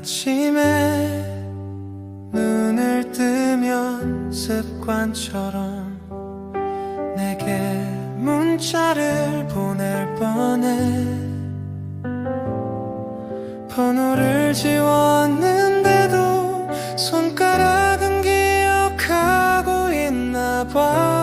아침에 눈을 뜨면 습관처럼 내게 문자를 보낼 뻔해. 번호를 지웠는데도 손가락은 기억하고 있나 봐.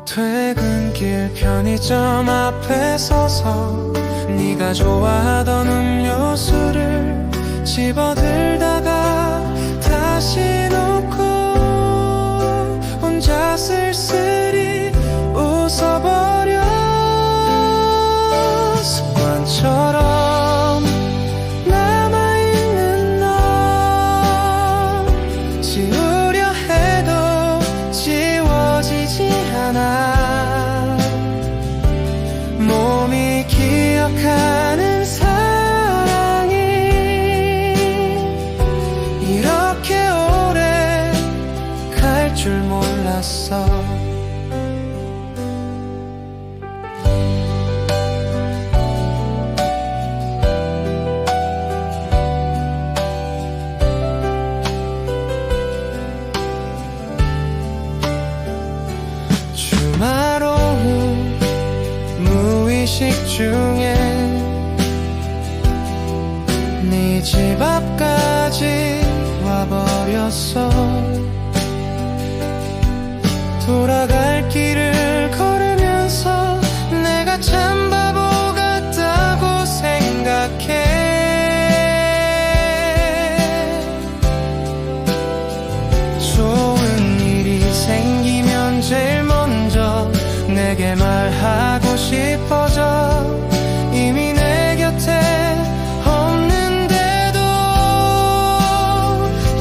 퇴근길 편의점 앞에 서서 네가 좋아하던 음료수를 집어들다가 다시 놓고 혼자 쓸쓸히 웃어버려. 습관처럼 남아있는 너, 지우려 해도 지워지지 않아. 몸이 기억하는 사랑이 이렇게 오래 갈 줄 몰랐어. 주말 오후 무의식 중에 네 집 앞까지 와버렸어. 돌아갈 길을 걸으면서 내가 참 바보 같다고 생각해. 좋은 일이 생기면 제일 먼저 내게 말하고 싶어져. 이미 내 곁에 없는데도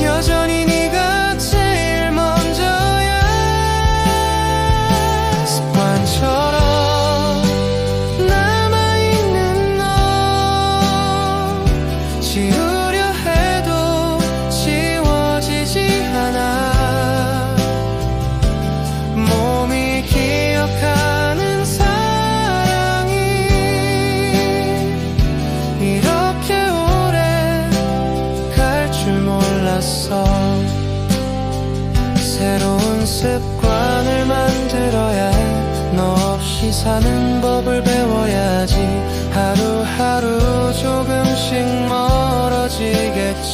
여전히 네가 제일 먼저야. 습관처럼 남아있는 너, 지우려 해도 지워지지 않아. 몸이 기억하는 사랑이 이렇게 오래 갈 줄 몰랐어. 새로운 습관을 만들어야 해. 너 없이 사는 법을 배워야지. 하루하루 조금씩 멀어지겠지.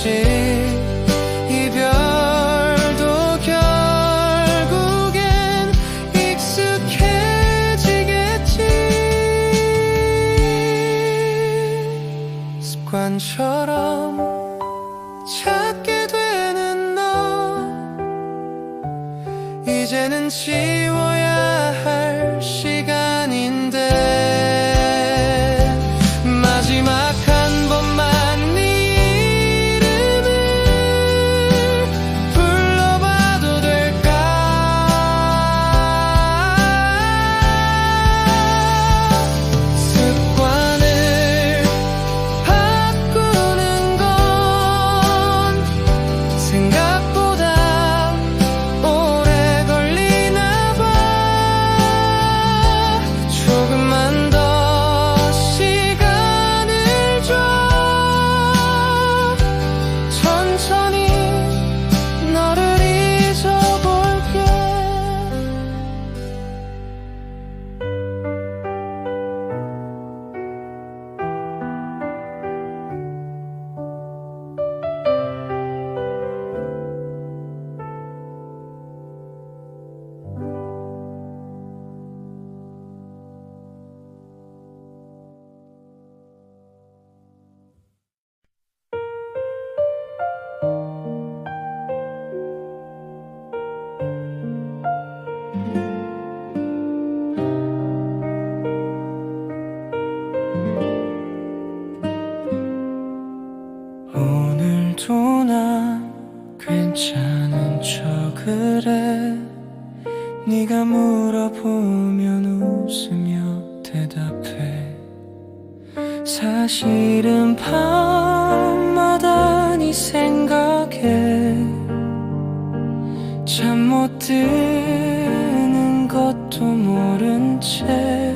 이별도 결국엔 익숙해지겠지. 습관처럼 찾게 되는 너, 이제는 지워야 할 시간인데. 마지막 한 번만 네 이름을 불러봐도 될까? 습관을 바꾸는 건 생각보다 오래 걸리나 봐. 조금만 더 시간을 줘. 천천히 너를 잊어볼게. 오늘도 난 괜찮은 척을 해. 네가 물어보면 웃으며 대답해. 사실은 밤마다 네 생각에 잠 못 드는 것도 모른 채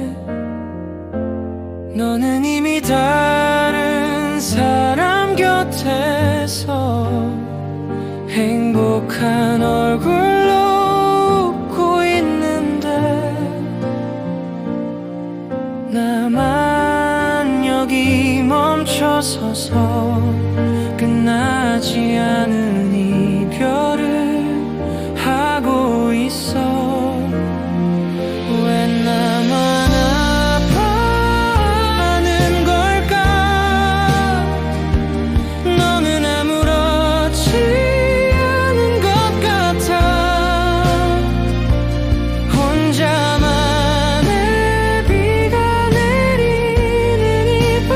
너는 이미 다른 사람 곁에서 행복한 얼굴로 웃고 있는데 나만 여기 멈춰서서 끝나지 않은 이별을 하고 있어. 왜 나만 아파하는 걸까? 너는 아무렇지 않은 것 같아. 혼자만의 비가 내리는 이 밤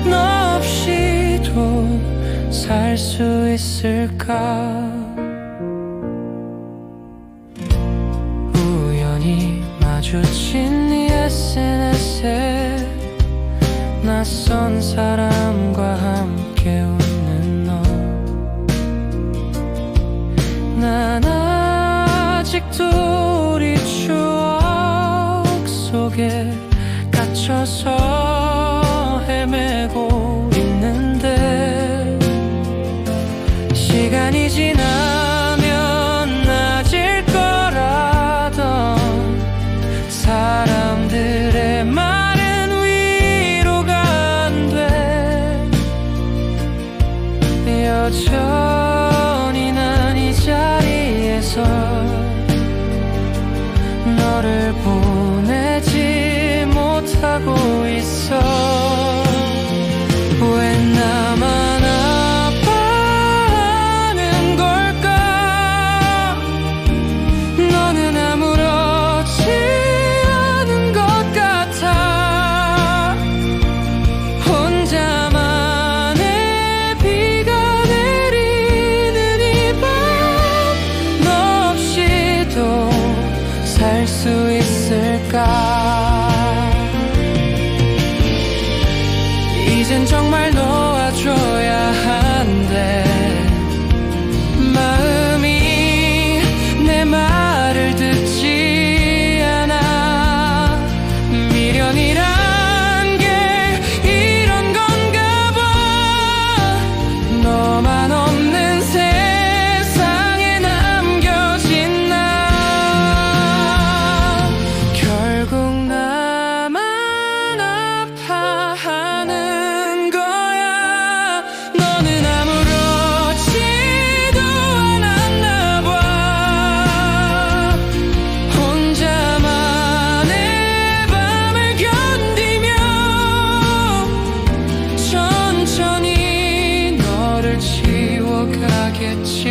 너 없이도 살 수 있을까? 마주친 네 SNS에 낯선 사람과 함께 웃는 너. 난 아직도 우리 추억 속에 갇혀서 헤매고 있는데 시간이 지나면 나아질 거라던 사람들의 말은 위로가 안 돼. 여전히 난 이 자리에서 너를 보내지 못하고 있어. 왜 나만 아파하는 걸까? 너는 아무렇지 혼자만의 비가 내리는 이 밤 너 없이도 살 수 있을까? 이젠 정말 놓아줘야 한대. 마음이 내 말을 듣지 않아. 미련이란 너만 없는 세상에 남겨진 나. 결국 나만 아파하는 거야. 너는 아무렇지도 않았나 봐. 혼자만의 밤을 견디며 천천히 너를 지워가겠지.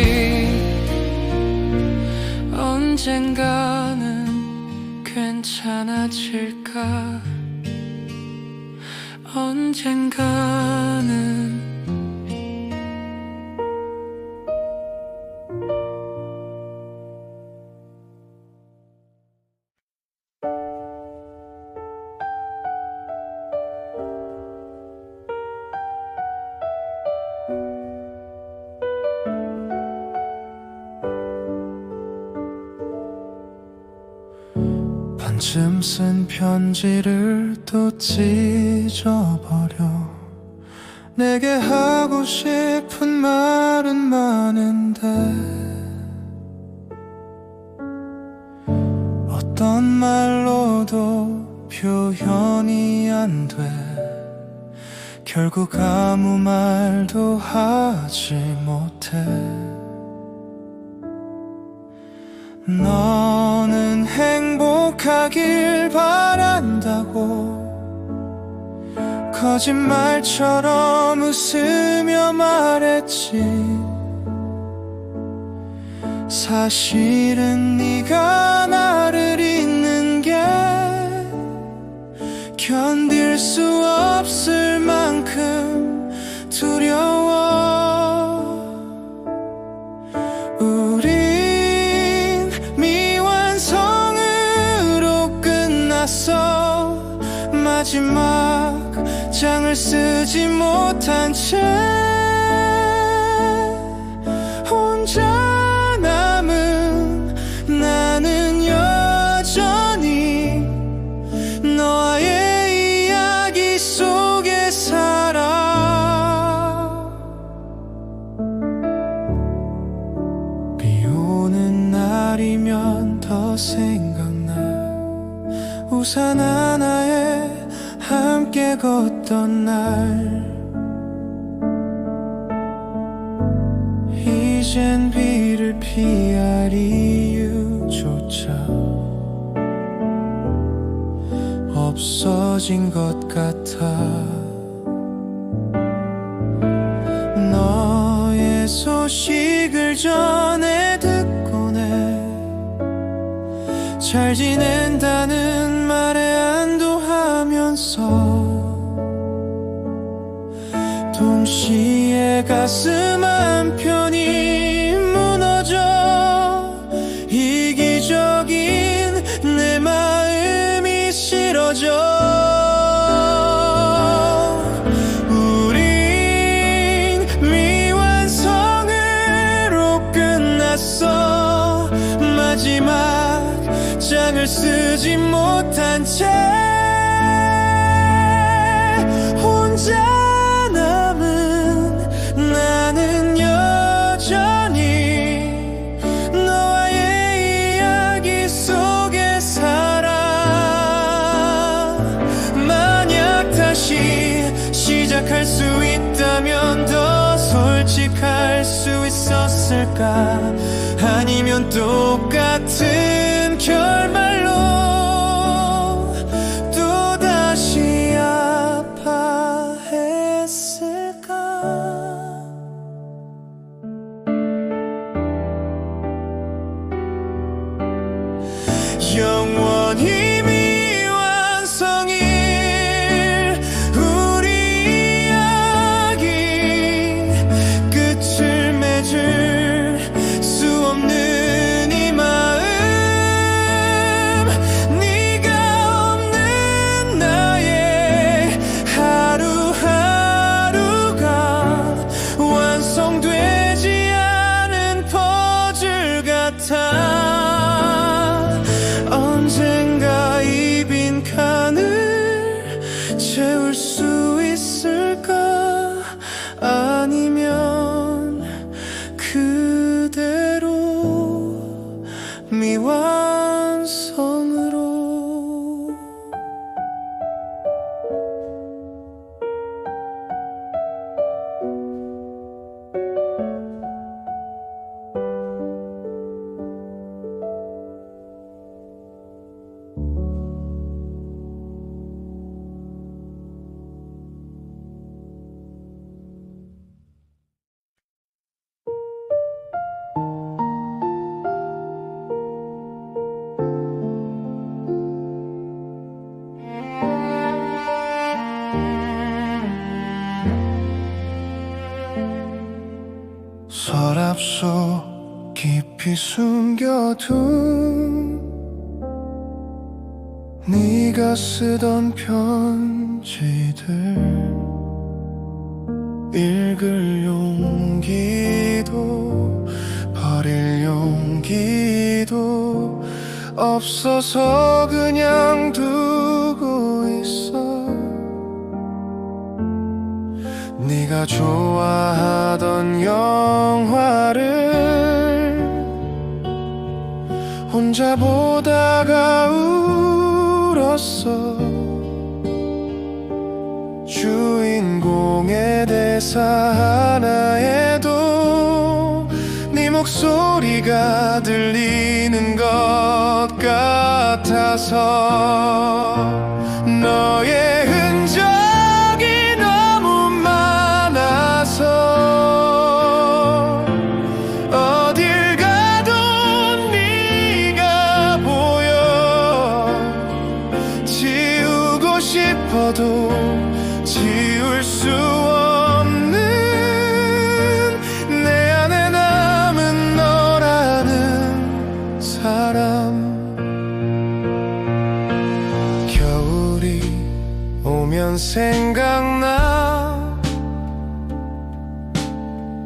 언젠가는 괜찮아질까? 언젠가는. 반쯤 쓴 편지를 또 찢어버려. 내게 하고 싶은 말은 많은데 어떤 말로도 표현이 안 돼. 결국 아무 말도 하지 못해. 너는 행복하길 바란다고 거짓말처럼 웃으며 말했지. 사실은 네가 나를 잊는 게 견딜 수 없을 만큼 두려워. 우린 미완성으로 끝났어. 마지막 장을 쓰지 못한 채 혼자 남은 나는 여전히 너와의 생각나. 우산 하나에 함께 걷던 날, 이젠 비를 피할 이유조차 없어진 것 같아. 너의 소식을 전해 듣곤 해. 잘 지낸다는 말에 안도하면서 동시에 가슴 한편이 무너져 이기적인 내 마음이 싫어져. 우린 미완성으로 끝났어. 마지막 장을 쓰지 못한 채 혼자 남은 나는 여전히 너와의 이야기 속에 살아. 만약 다시 시작할 수 있다면 더 솔직할 수 있었을까? 아니면 똑같은 결말로 또다시 아파했을까? 영원히 미완성일 우리 이야기, 끝을 맺을 수 없는 이 마음. 네가 없는 나의 하루하루가 완성되지 않은 퍼즐 같아. 언젠가 이 빈칸을 채울 수 있을까? 아니면 그대로 미완성으로. 서랍 속 깊이 숨겨둔 네가 쓰던 편지들, 읽을 용기도 버릴 용기도 없어서 그냥 두고 있어. 네가 좋아하던 영화를 혼자 보다가 울었어. 주인공의 대사 하나에도 네 목소리가 들리는 것 같아서. 너의 흔적이 너무 많아서 어딜 가도 네가 보여. 지우고 싶어도 지울 수 없는 내 안에 남은 너라는 사람. 겨울이 오면 생각나.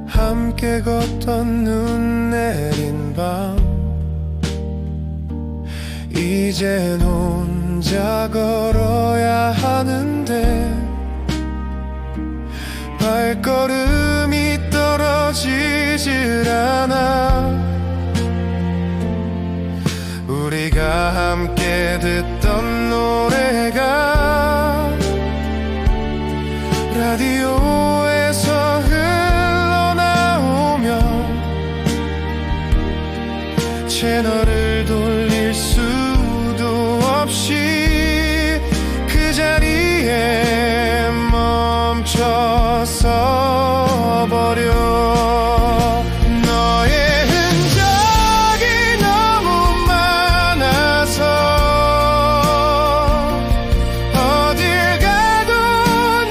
함께 걷던 눈 내린 밤. 이젠 혼자 걸어야 하는데 발걸음이 떨어지질 않아. 우리가 함께 듣던 노래가 라디오에서 흘러나오면 채널을 돌릴 수도 없이 그 자리에 멈춰서 버려. 너의 흔적이 너무 많아서 어딜 가도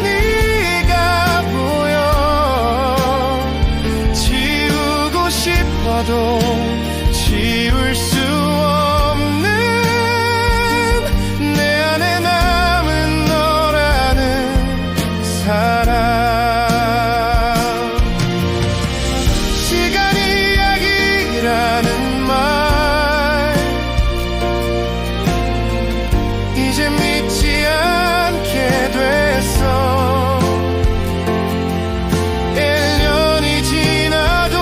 네가 보여. 지우고 싶어도 지울 수 없는 내 안에 남은 너라는 사랑. 시간이 약이라는 말 이제 믿지 않게 됐어. 1년이 지나도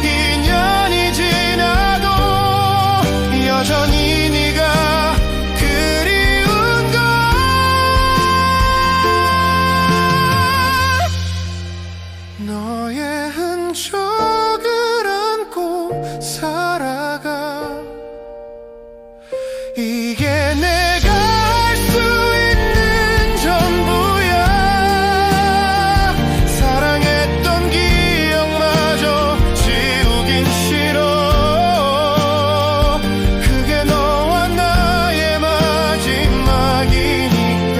2년이 지나도 여전히 네가 그리운 걸. 너의 흔적을 안고 살아가. 이게 내가 할 수 있는 전부야. 사랑했던 기억마저 지우긴 싫어. 그게 너와 나의 마지막이니까.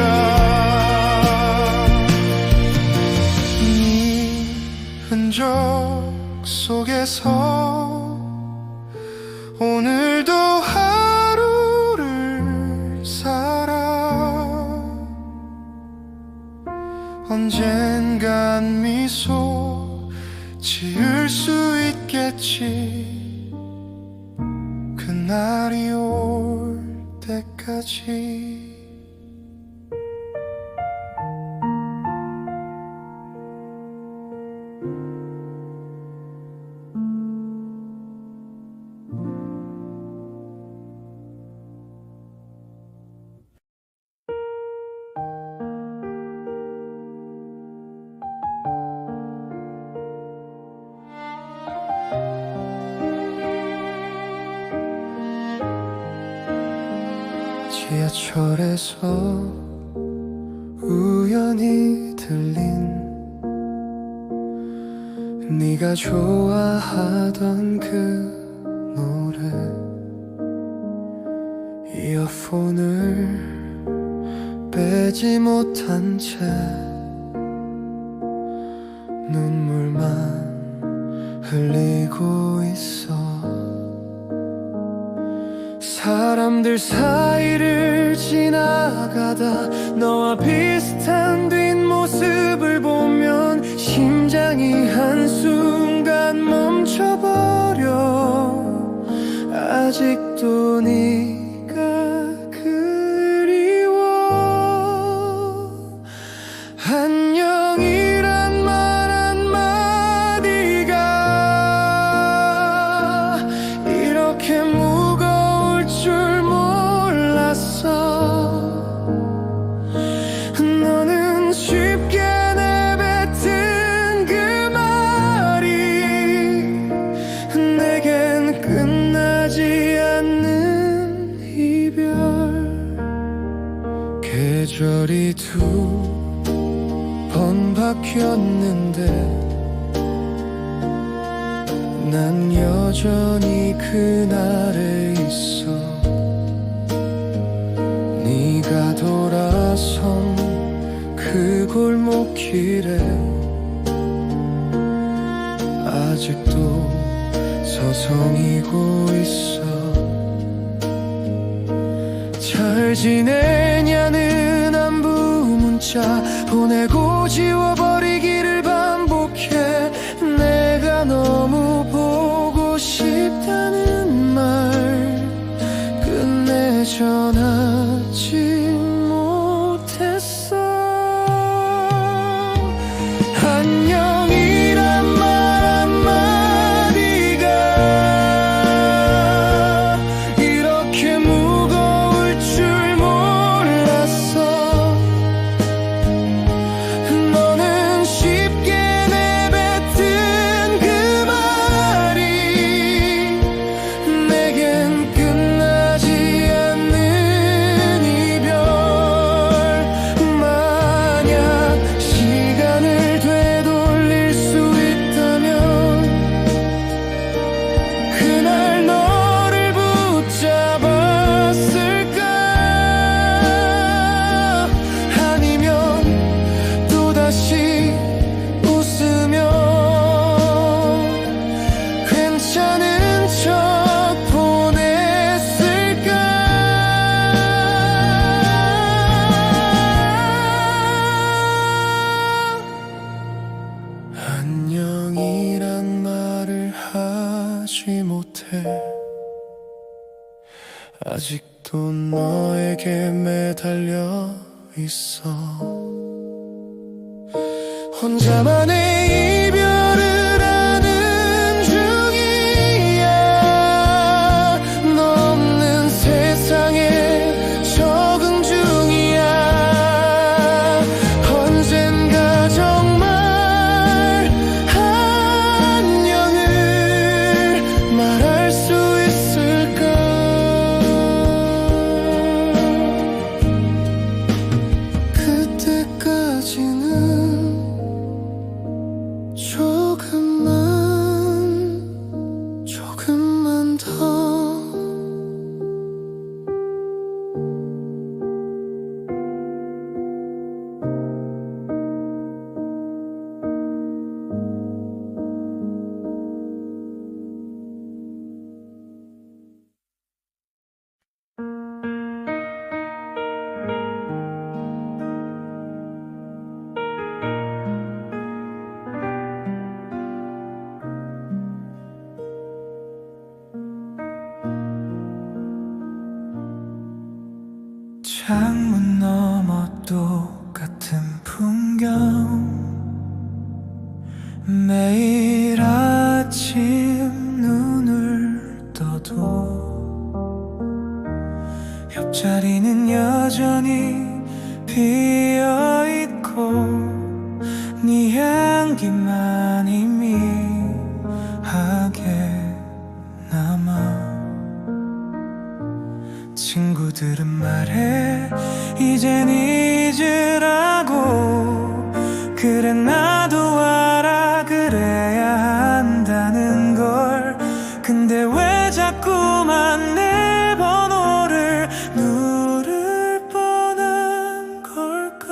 네 흔적 속에서 오늘도 하루를 살아. 언젠간 미소 지을 수 있겠지. 그날이 올 때까지. 지하철에서 우연히 들린 네가 좋아하던 그 노래. 이어폰을 빼지 못한 채 눈물만 흘리고 있어. 사람들 사이를 지나가다 너와 비슷한 뒷모습을 보면 심장이 한순간 멈춰버려. 아직도 네가 그리워. 안녕이란 말 한마디가 이렇게 무거울 줄 몰랐어. 너는 쉽게 내뱉은 그 말이 내겐 끝나지 않는 이별. 계절이 두 번 바뀌었는데 난 여전히 그날에 있어. 네가 돌아선 그 골목길에 아직도 서성이고 있어. 잘 지내냐는 안부 문자 보내고 지워버리기를 반복해. 내가 너무 보고 싶다는 말 끝내 전하지 못했어. 안녕이란 말 한마디가 이렇게 아직도 너에게 매달려 있어. 혼자만의 이별을 하는 중이야. 너 없는 세상에 적응 중이야. 언젠가 정말 안녕을 말할 수 있을까. 그때까지는 조금만 더. 창문 너머 똑같은 풍경. 매일 아침 눈을 떠도 옆자리는 여전히 비어있고 네 향기만 희미하게 남아. 친구들은 말해 이젠 잊으라고. 그래 나도 알아 그래야 한다는 걸. 근데 왜 자꾸만 내 번호를 누를 뻔한 걸까.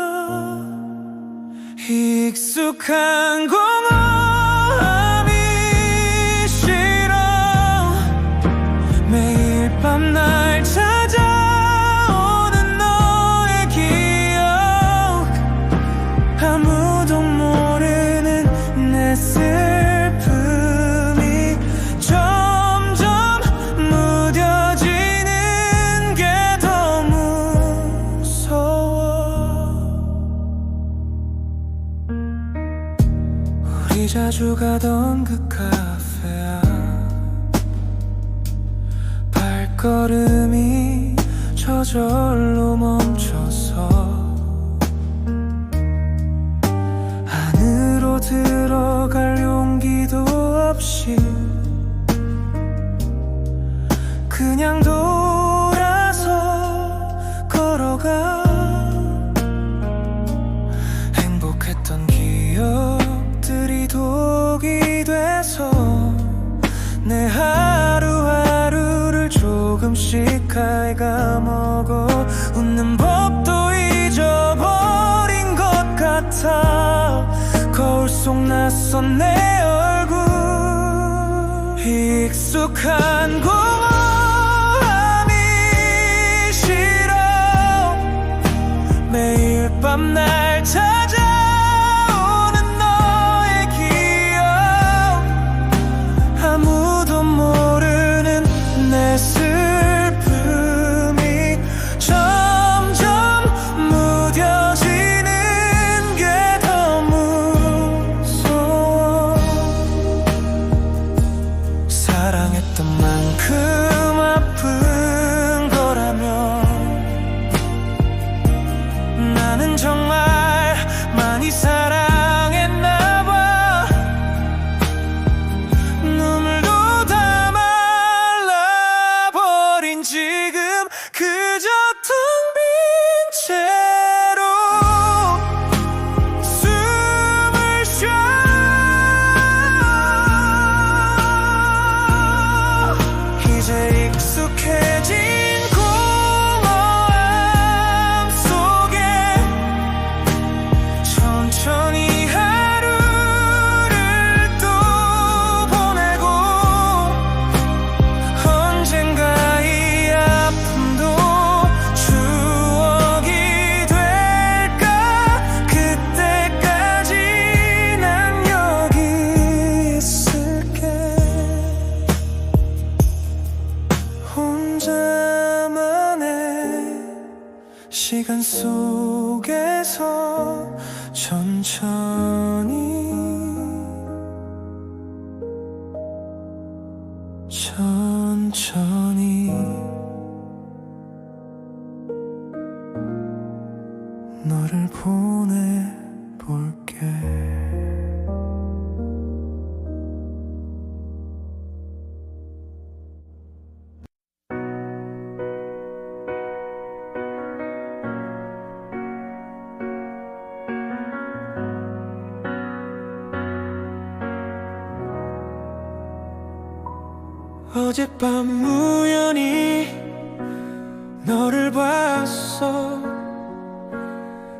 익숙한 공허함이 싫어. 매일 밤 날 찾아오는 너의 기억. 아무도 모르는 내 슬픔이 점점 무뎌지는 게 더 무서워. 우리 자주 가던 그 카페야. 발걸음이 저절로 멈춰서 안으로 들어갈 용기도 없이 그냥 돌아서 걸어가. 행복했던 기억들이 독이 돼서 내 하루하루를 조금씩 갉아먹어. 웃는 법도 잊어버린 것 같아. 거울 속 낯선 내 얼굴. 익숙한 공허함이 싫어. 매일 밤 날 찾아오는 너의 기억. 아무도 모르는 내 슬픔이 점점 무뎌지는 게 더 무서워. 사랑했던 만큼 아픈 거라면 나는 정말 많이 사랑했나 봐. 눈물도 다 말라버린 지금 그저 텅 빈 채로 숨을 쉬어. 이제 익숙해진 공허함 속에 천천히 하루를 또 보내고. 언젠가 이 아픔도 추억이 될까. 그때까지 난 여기 있을게. 혼자만 천천히 너를 보내볼게. 어젯밤 우연히 너를 봤어.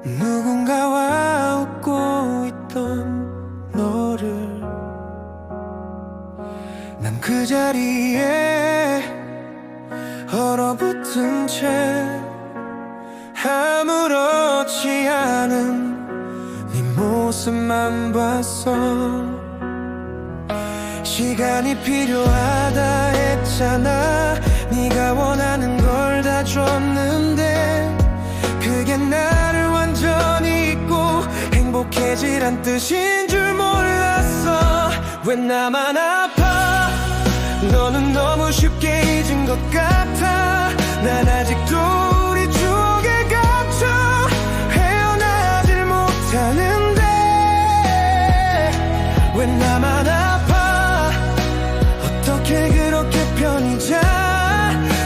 누군가와 웃고 있던 너를 난 그 자리에 얼어붙은 채 아무렇지 않은 네 모습만 봤어. 시간이 필요하다 했잖아. 네가 원하는 걸 다 줬는데 그게 나를 완전히 잊고 행복해지란 뜻인 줄 몰랐어. 왜 나만 아파? 너는 너무 쉽게 잊은 것 같아. 난 아직도 우리 추억에 갇혀 헤어나질 못하는데 왜 나만 아파? 어떻게 그렇게 편히 자?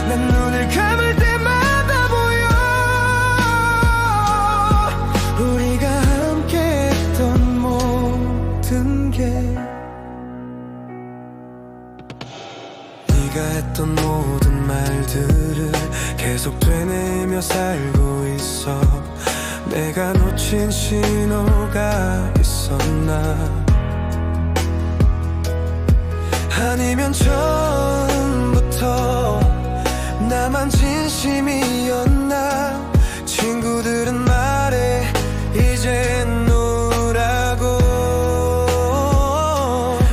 난 눈을 감을 때마다 보여 우리가 함께 했던 모든 게. 네가 했던 모든 말들을 계속 되뇌며 살고 있어. 내가 놓친 신호가 있었나? 아니면 처음부터 나만 진심이었나? 친구들은 말해 이젠 노라고.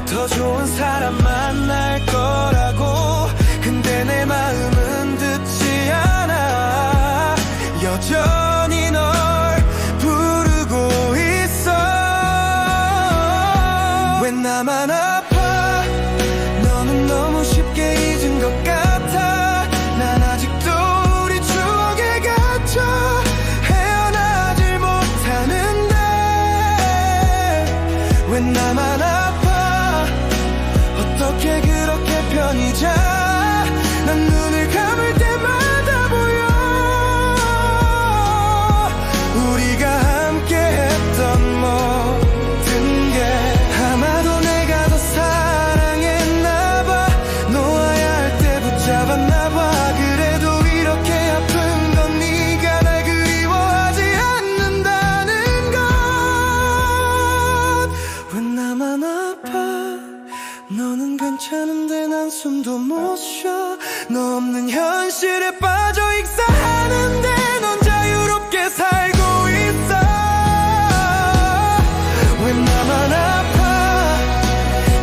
더 좋은 사람 만날 거라고. 근데 내 마음은 듣지 않아. 여전히 널 부르고 있어. 왜 나만 아파? 너는 너무 쉽게 잊은 것 같아. 난 아직도 우리 추억에 갇혀 헤어나질 못하는데 왜 나만 아파? 어떻게 그렇게 편히 자? 난 눈을 감을 때마다 보여 우리가 함께 했던 모든 게. 아마도 내가 더 사랑했나 봐. 놓아야 할 때 붙잡았나 봐. 그래도 이렇게 아픈 건 네가 날 그리워하지 않는다는 것. 왜 나만 아파? 너는 괜찮은데 난 숨도 못 쉬어. 너 없는 현실에 빠져 익사하는데 넌 자유롭게 살고 있어. 왜 나만 아파?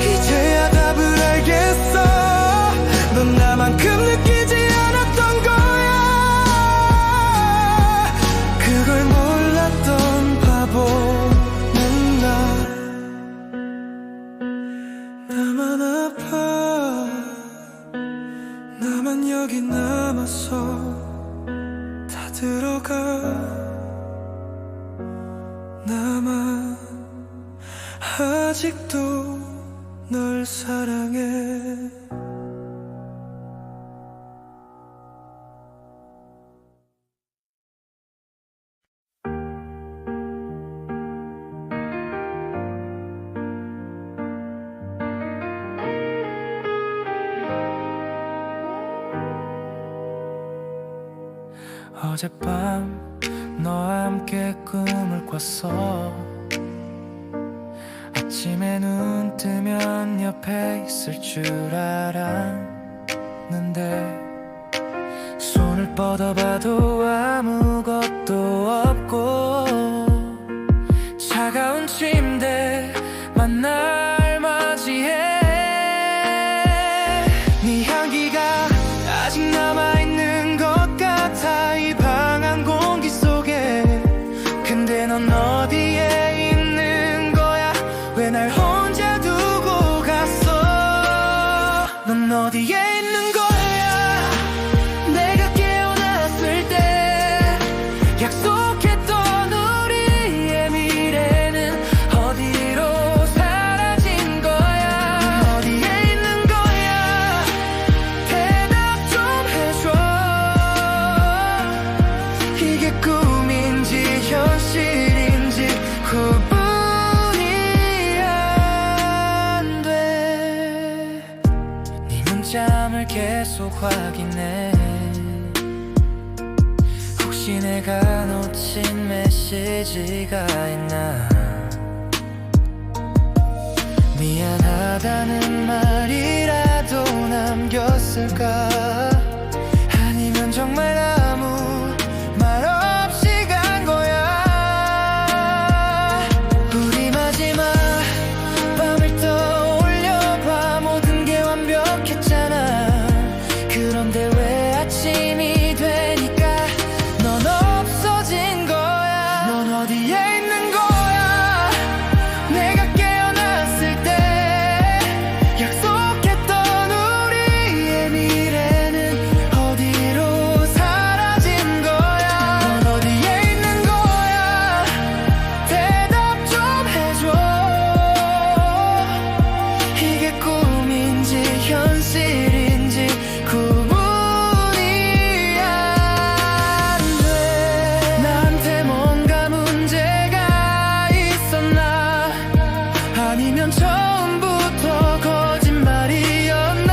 이제야 답을 알겠어. 넌 나만큼 느끼지 않았던 거야. 그걸 몰랐던 바보는 나. 나만 아파. 나만 여기 남아서 다 들어가. 나만 아직도 널 사랑해. 어젯밤 너와 함께 꿈을 꿨어. 아침에 눈 뜨면 옆에 있을 줄 알았는데 손을 뻗어봐도 아무것도 없고 차가운 침대만 날 맞이해. 네 향기가 아직 남아있는 것 같아 이 방한 공기 속에. 근데 넌 어디에 있는 계속 확인해. 혹시 내가 놓친 메시지가 있나. 미안하다는 말이라도 남겼을까. 아니면 정말 아무 말 없이 간 거야. 우리 마지막 밤을 떠올려봐. 모든 게 완벽했잖아. 그런데 왜 아침이 되니까 넌 없어진 거야. 넌 어디에 있는 거야. 내가 깨어났을 때 약속했던 우리의 미래는 어디로 사라진 거야. 넌 어디에 있는 거야. 대답 좀 해줘. 이게 꿈인지 현실인지 구분이 안 돼. 나한테 뭔가 문제가 있었나. 아니면 처음부터 거짓말이었나.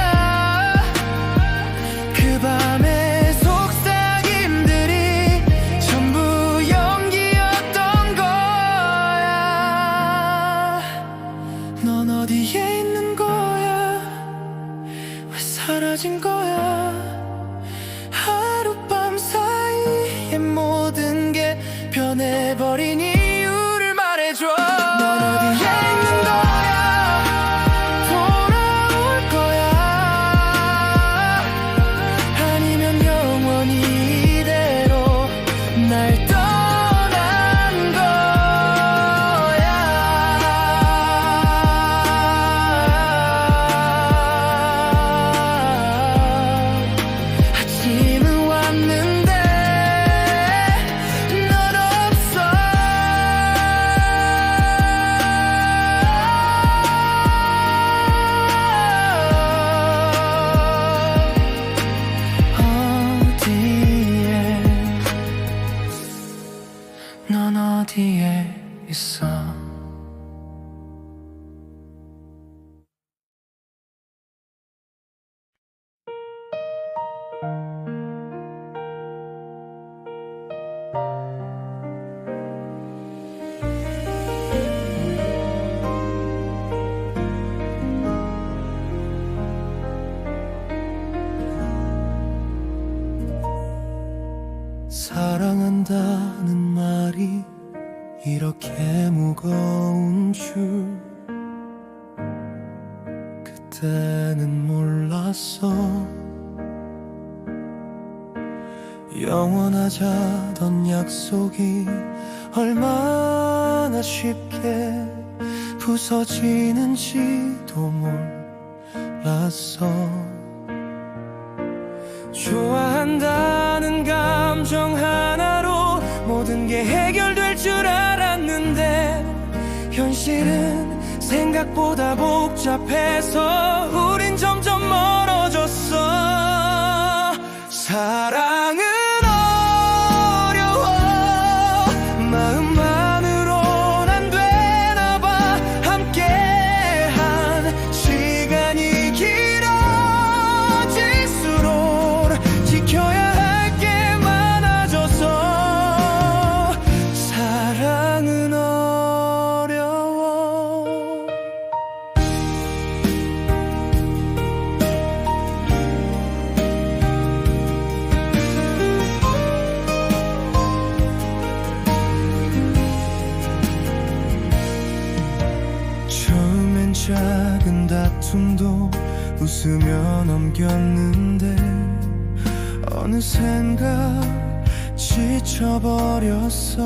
그 밤의 속삭임들이 전부 연기였던 거야. 넌 어디에 있는 거야. 왜 사라진 거야. 하룻밤 사이에 모든 게 변해버린 이유를 말해줘. 넌 어디에 있는 거야. 돌아올 거야. 아니면 영원히 이대로 날 떠난 거야. 아침은 왔는데 넌 없어. 어디에, 넌 어디에 있어. 사랑한다는 말이 이렇게 무거운 줄 그때는 몰랐어. 영원하자던 약속이 얼마나 쉽게 부서지는지도 몰랐어. 좋아한다는 감정 하나로 모든 게 해결될 줄 알았는데 현실은 생각보다 복잡해서 우린 점점 멀어졌어. 사랑은 어려워. 마음만으론 안 되나 봐. 함께한 시간이 길어질수록 지켜야 할 게 많아져서 사랑은 어려워. 처음엔 작은 다툼도 웃으며 넘겼는데 어느샌가 지쳐버렸어.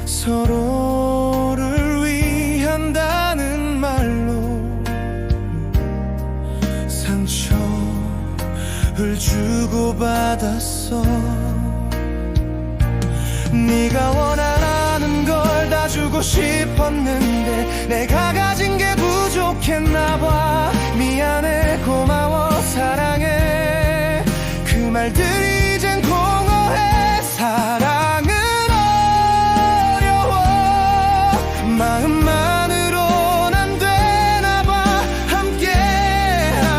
서로를 위한다는 말로 상처를 주고받았어. 네가 원하는 걸 다 주고 싶었는데 내가 가진 게 부족했나 봐. 미안해, 고마워, 사랑해, 그 말들이 이젠 공허해. 사랑은 어려워. 마음만으론 안 되나 봐. 함께한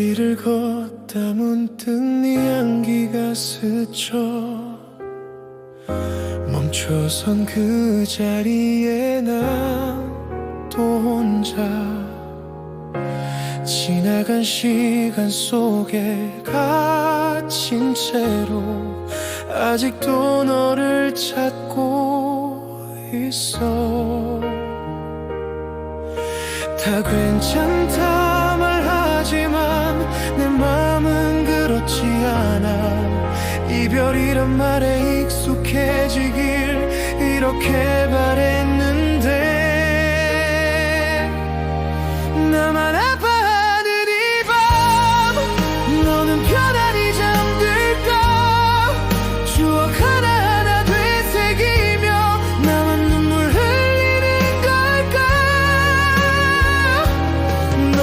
거리를 걷다 문득 네 향기가 스쳐 멈춰선 그 자리에 난 또 혼자 지나간 시간 속에 갇힌 채로 아직도 너를 찾고 있어. 다 괜찮다 말하지만 내 맘은 그렇지 않아. 이별이란 말에 익숙해지길 이렇게 바랬는데 나만 아파하는 이 밤 너는 편안히 잠들까. 추억 하나하나 되새기며 나만 눈물 흘리는 걸까. 너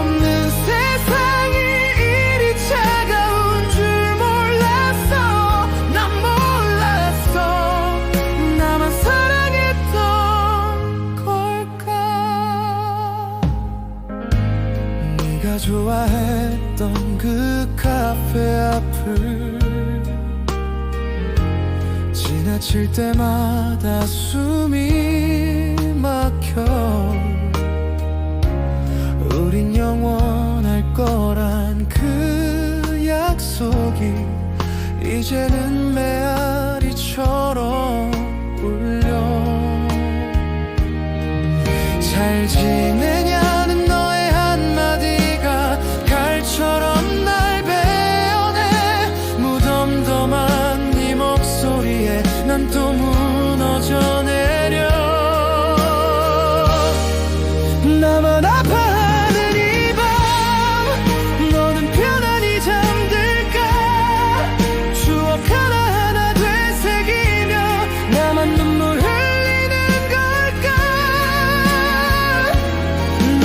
없는 세상이 이리 차가운 줄 몰랐어. 난 몰랐어. 나만 사랑했던 걸까. 네가 좋아했던 그 카페 앞을 지나칠 때마다 숨이 막혀. 우린 영원할 거란 그 약속이 이제는 메아리처럼 울려. 잘 지내냐는 너의 한마디가 칼처럼 날 베어내. 무덤덤한 네 목소리에 난 또 무너져 내려. 나만 아파하는 이 밤 너는 편안히 잠들까. 추억 하나하나 되새기며 나만 눈물 흘리는 걸까. 너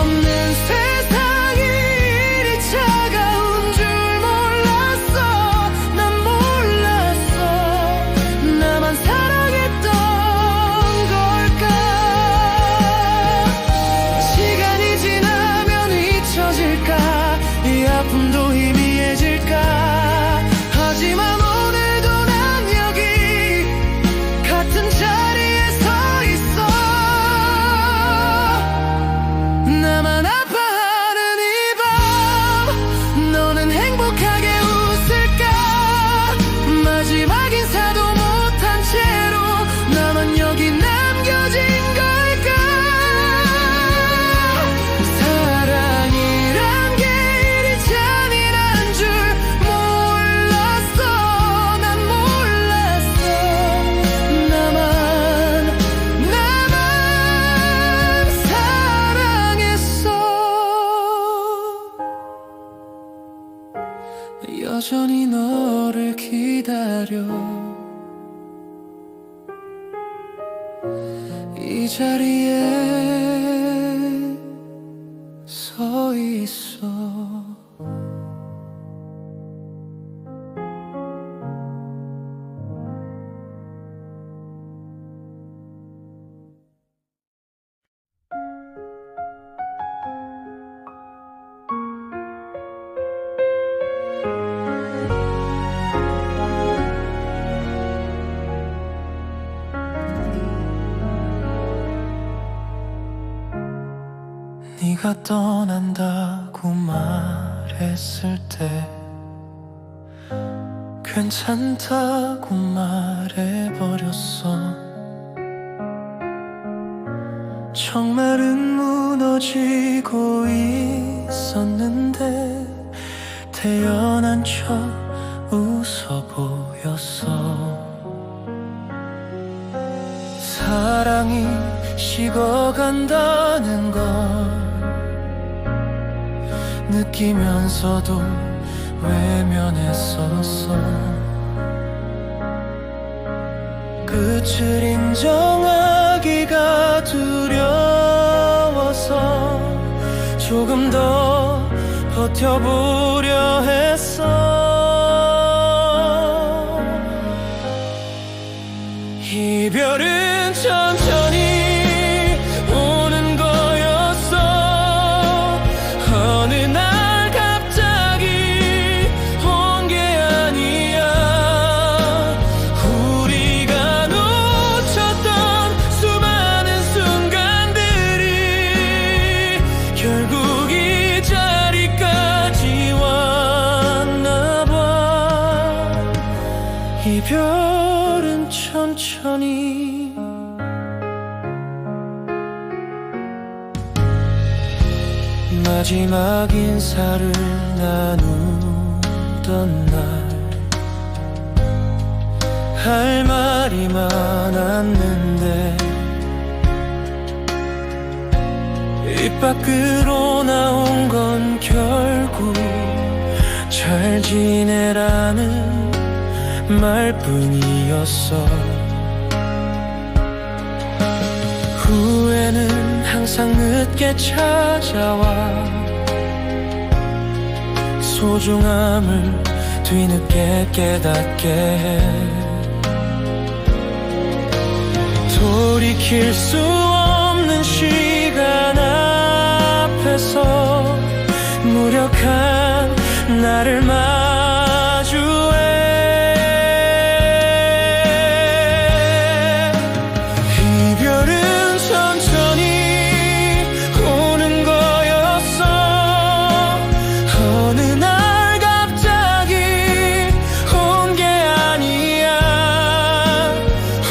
없는 세상이 이리 차가운 줄 몰랐어. 난 몰랐어. 나만 사랑했던 걸까. 시간이 지나면 잊혀질까. 이 아픔도 희미해질까. 하지만 오늘도 난 여기 같은 자리에 서 있어. 나만 아파하는 이 밤 너는 행복하게 웃을까. 마지막 인사도 못한 채로 나만 여기 남겨진 걸까. 사랑이란 게 이리 잔인한 줄 몰랐어. 난 몰랐어. 나만 사랑했어. 여전히 너를 기다려. 이 자리에 서 있어. 네가 떠난다고 말했을 때 괜찮다고 말해버렸어. 정말은 무너지고 있었는데 태연한 척 웃어 보였어. 사랑이 식어간다는 걸 느끼면서도 외면했었어. 끝을 인정하기가 두려워서 조금 더 버텨보려 했어. 이별은 천천히 오는 거였어. 어느 날 이별은 천천히 마지막 인사를 나누던 날 할 말이 많았는데 입 밖으로 나온 건 결국 잘 지내라는 말뿐이었어. 후회는 항상 늦게 찾아와 소중함을 뒤늦게 깨닫게 해. 돌이킬 수 없는 시간 앞에서 무력한 나를 마주해. 이별은 천천히 오는 거였어. 어느 날 갑자기 온 게 아니야.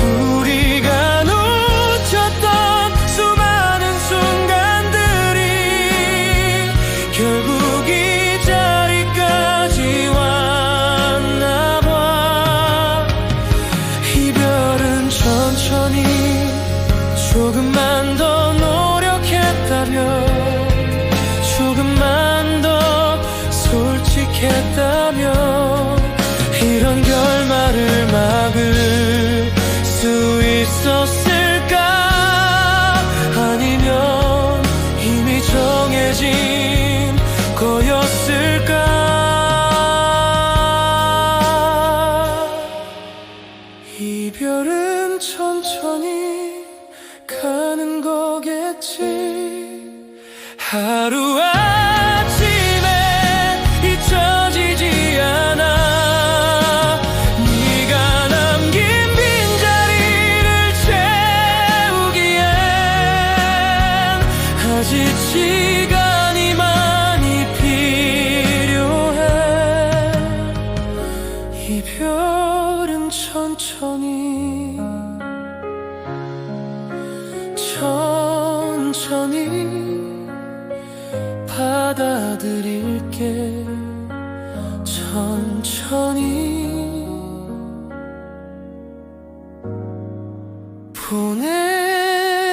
우리가 놓쳤던 수많은 순간들이 결국 이 자리까지 왔나 봐. 이별은 천천히 조금만 더 노력했다면, 조금만 더 솔직했다면 이런 결말을 막을 수 있었을까? 아니면 이미 정해진 거였을까? 이별은 천천히 가는 거겠지. 하루아침에 잊혀지지 않아. 네가 남긴 빈자리를 채우기엔 아직 시간이 많이 필요해. 이별은 천천히 받아들일게. 천천히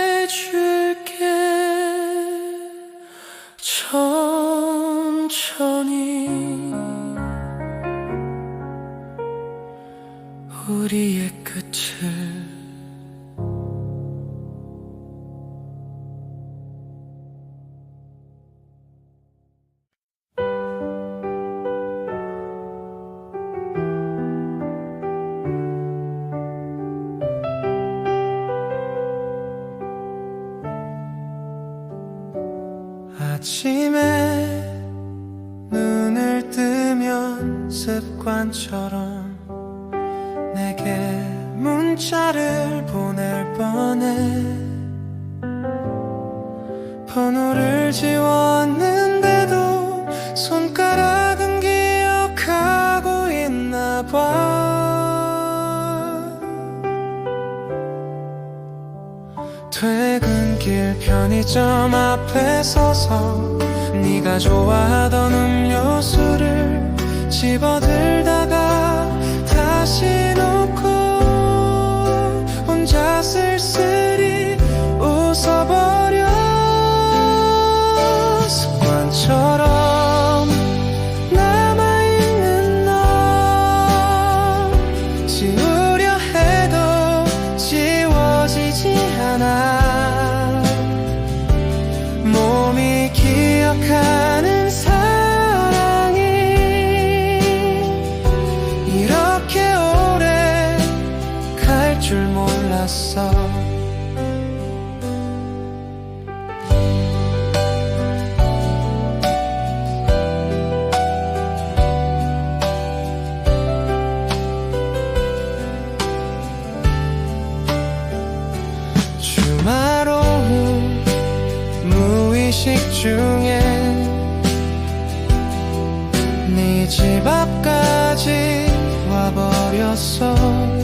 보내줄게. 천천히 우리의 끝을 아침에 눈을 뜨면 습관처럼 내게 문자를 보낼 뻔해. 번호를 지웠는데도 손가락은 기억하고 있나 봐. 퇴근길 편의점 앞에 서서 네가 좋아하던 음료수를 집어들다가 다시 놓고 혼자 쓸쓸히 웃어버려. 습관처럼 남아있는 너 지우려 해도 지워지지 않아. 몸이 기억하는 사랑이 이렇게 오래 갈 줄 몰랐어. 주말 오후 무의식 중에 네 집 앞까지 와버렸어.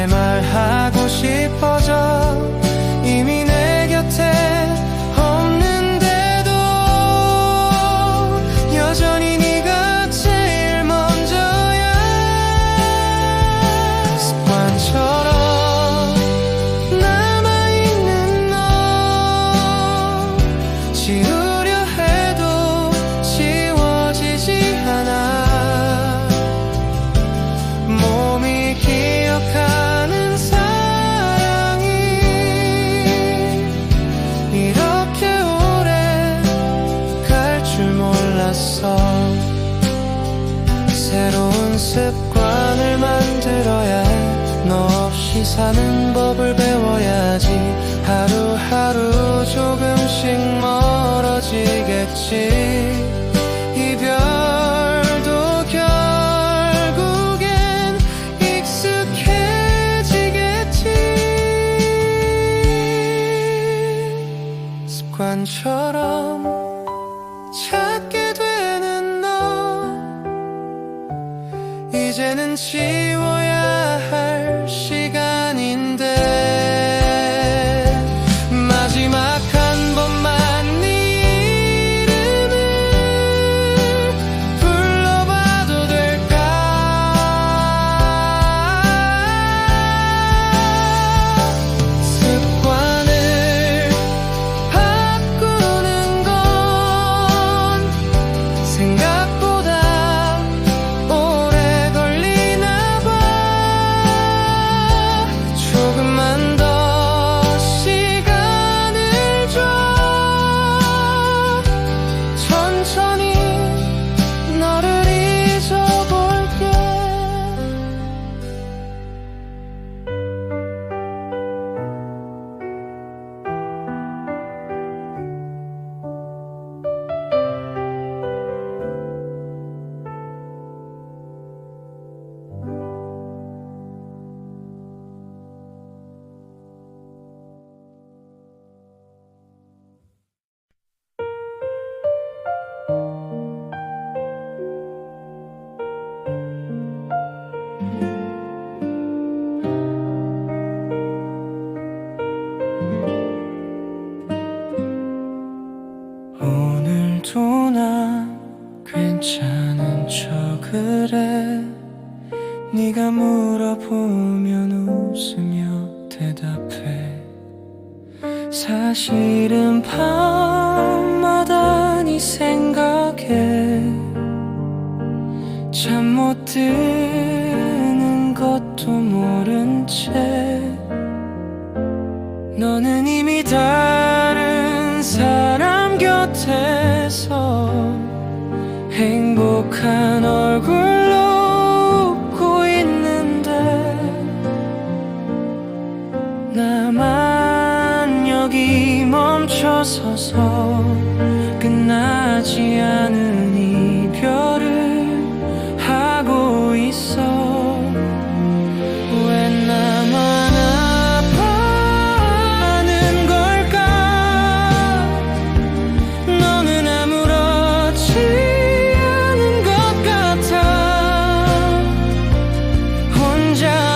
너에게 말하고 싶어져 이미 내 곁에 없는데도 여전히 네가 제일 먼저야. 습관처럼 남아있는 너 지우려 해도 지워지지 않아. 몸이 기억하는 사랑이 이렇게 오래 갈 줄 몰랐어. 새로운 습관을 만들어야 해. 너 없이 사는 법을 배워야지. 하루하루 조금씩 멀어지겠지. 이별도 결국엔 익숙해지겠지. 습관처럼 찾게 되는 너 이제는 지워야 할 시간인데 마지막 한 번만 네 이름을 불러봐도 될까. 습관을 바꾸는 건 생각보다 오래 걸리나 봐. 조금만 더 시간을 줘. 천천히 너를 잊어볼게. 오늘도 나 괜찮은 척 그래. 네가 물어보면 웃으며 대답해. 사실은 밤마다 네 생각에 잠 못 드는 것도 모른 채 너는 이미 다른 사람 곁에서 행복한 얼굴로 웃고 있는데 나만 여기 멈춰서서 끝나지 않은 이별을 하고 있어. 왜 나만 아파하는 걸까. 너는 아무렇지 않은 것 같아.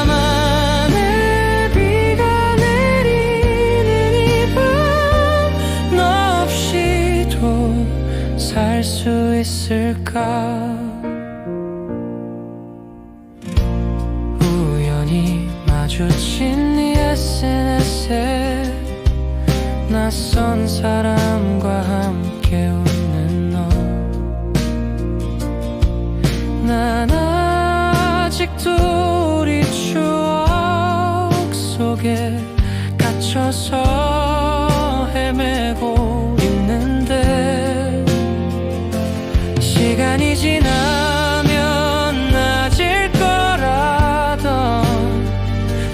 혼자만의 비가 내리는 이 밤 너 없이도 살 수 있을까. 우연히 마주친 네 SNS에 낯선 사람과 함께 웃는 너. 난 아직도 우리 추억 속에 갇혀서 헤매고 있는데 시간이 지나면 나아질 거라던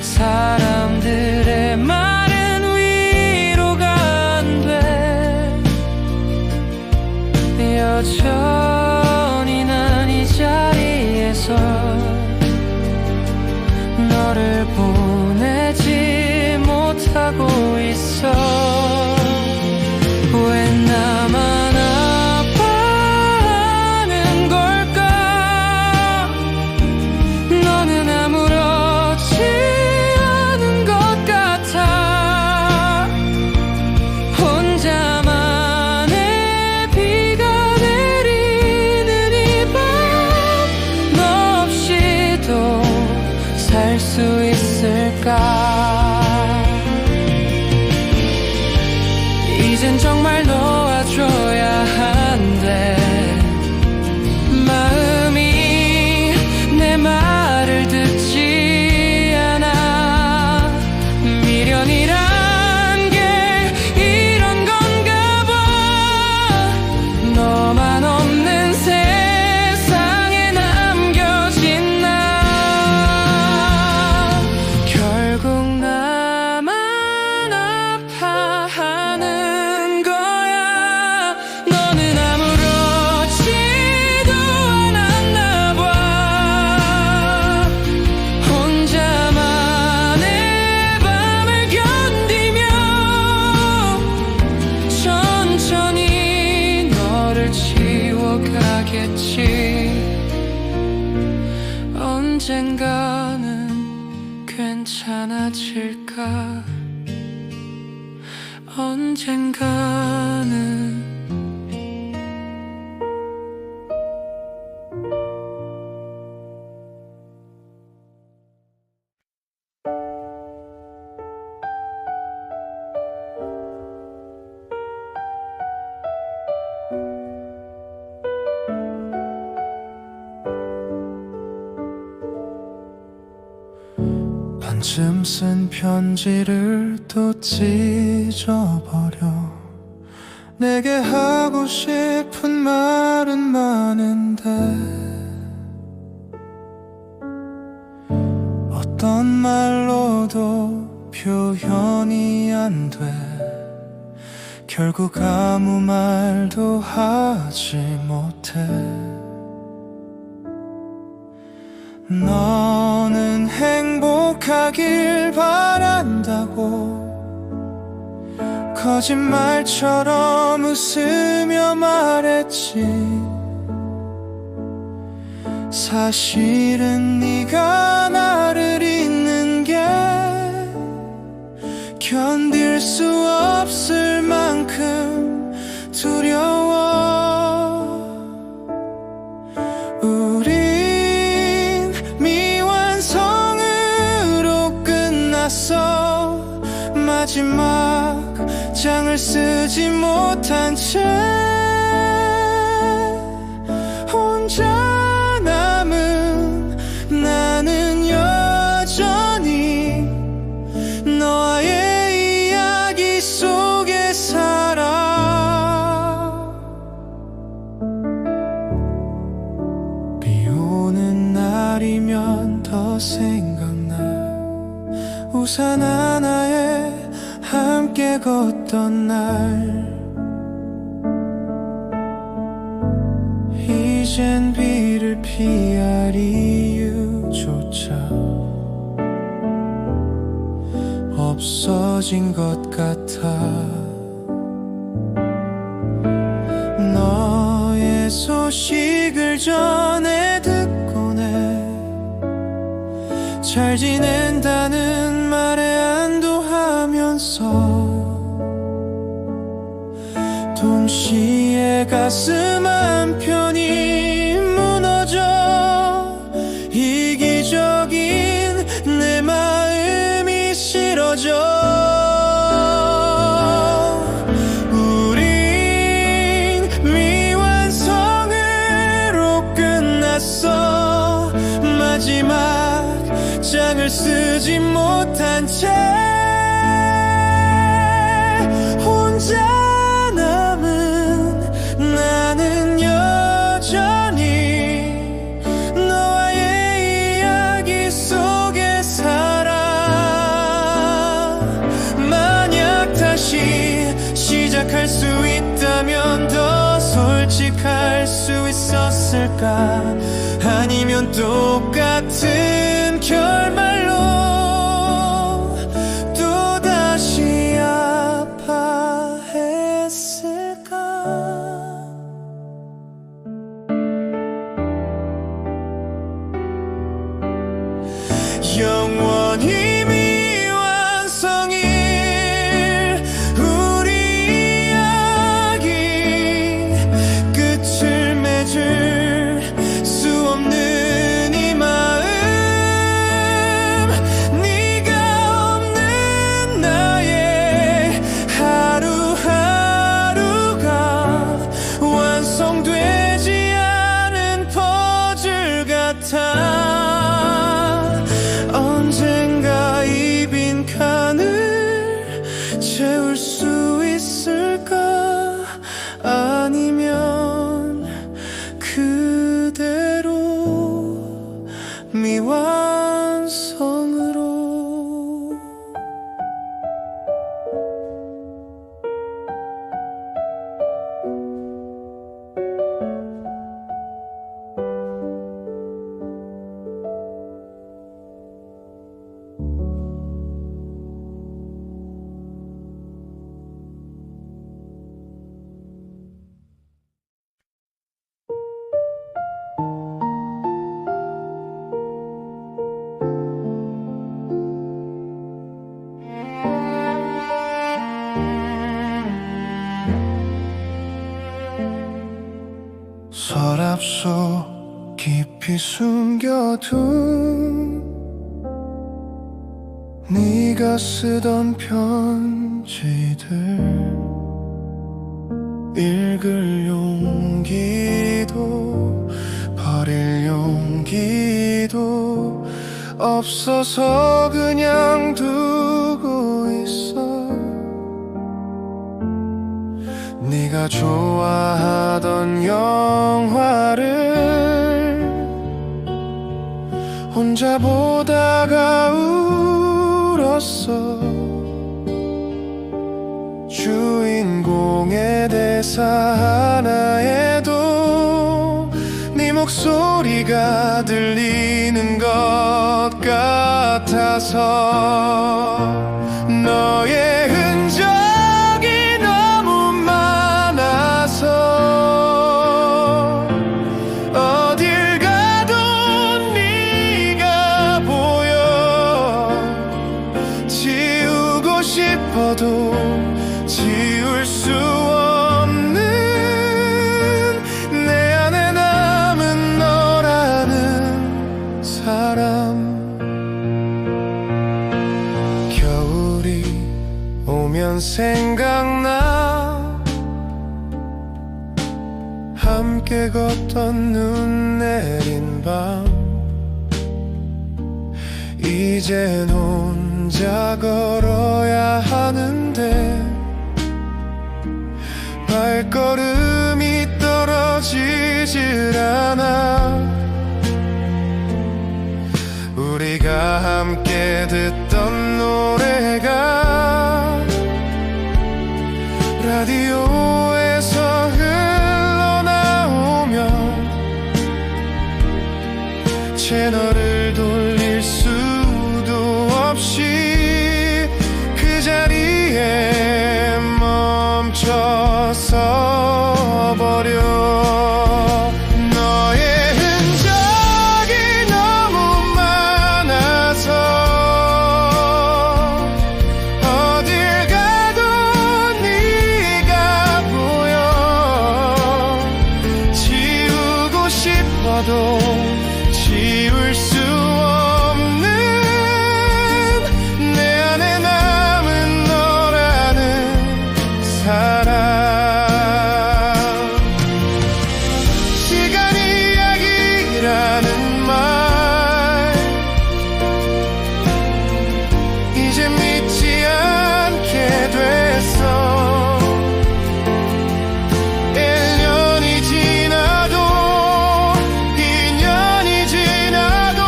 사람들의 말은 위로가 안 돼. 여전히 난 이 자리에서 않을까. 이젠 정말 놓아줘야 한대. 마음이 내 말을 듣지 않아. 미련이란 게 이런 건가 봐. 너만 없는 세상에 남겨진 나. 결국 나만 아파하는 거야. 너는 아무렇지도 않았나 봐. 혼자만의 밤을 견디며 천천히 너를 지워가겠지. 언젠가는 괜찮아질까. 언젠가는. 반쯤 쓴 편지를 또 찢어버려. 내게 하고 싶은 말은 많은데 어떤 말로도 표현이 안 돼. 결국 아무 말도 하지 못해. 너는 행복하길 바란다고 거짓말처럼 웃으며 말했지. 사실은 네가 나를 잊는 게 견딜 수 없을 만큼 두려워. 우린 미완성으로 끝났어. 마지막 장을 쓰지 못한 채 혼자 남은 나는 여전히 너와의 이야기 속에 살아. 비 오는 날이면 더 생각나. 우산 하나에 함께 걷던 날. 이젠 비를 피할 이유조차 없어진 것 같아. 너의 소식을 전해 듣곤 해. 잘 지낸다는 말에 안도하면서 동시에 가슴 한편이 무너져. 이기적인 내 마음이 싫어져. 우린 미완성으로 끝났어. 마지막 장을 쓰지 못한 채 혼자 남은 나는 여전히 너와의 이야기 속에 살아. 만약 다시 시작할 수 있다면 더 솔직할 수 있었을까. 아니면 똑같은 결말로 또다시 아파했을까. 영원히 미완성일 우리 이야기 끝을 맺을 수 없는 이 마음. 깊이 숨겨둔 네가 쓰던 편지들 읽을 용기도 버릴 용기도 없어서 그냥 두고 있어. 네가 좋아하던 영화를 혼자 보다가 울었어. 주인공의 대사 하나에도 네 목소리가 들리는 것 같아서 너의 흔적이 너무 많아서 어딜 가도 네가 보여. 지우고 싶어도 지울 수 없는 내 안에 남은 너라는 사람. 겨울이 오면 생각나 함께 걷던 눈 내린 밤. 이젠 혼자 걸어야 하는데 발걸음이 떨어지질 않아. 우리가 함께 듣던 노래가 라디오에서 흘러나오면 채널을 돌릴 수도 없이 그 자리에 멈춰서 버려. 너의 흔적이 너무 많아서 어딜 가도 네가 보여. 지우고 싶어도 지울 수 없는 내 안에 남은 너라는 사람. 시간 이야기라는 말 이제 믿지 않게 됐어. 1년이 지나도 2년이 지나도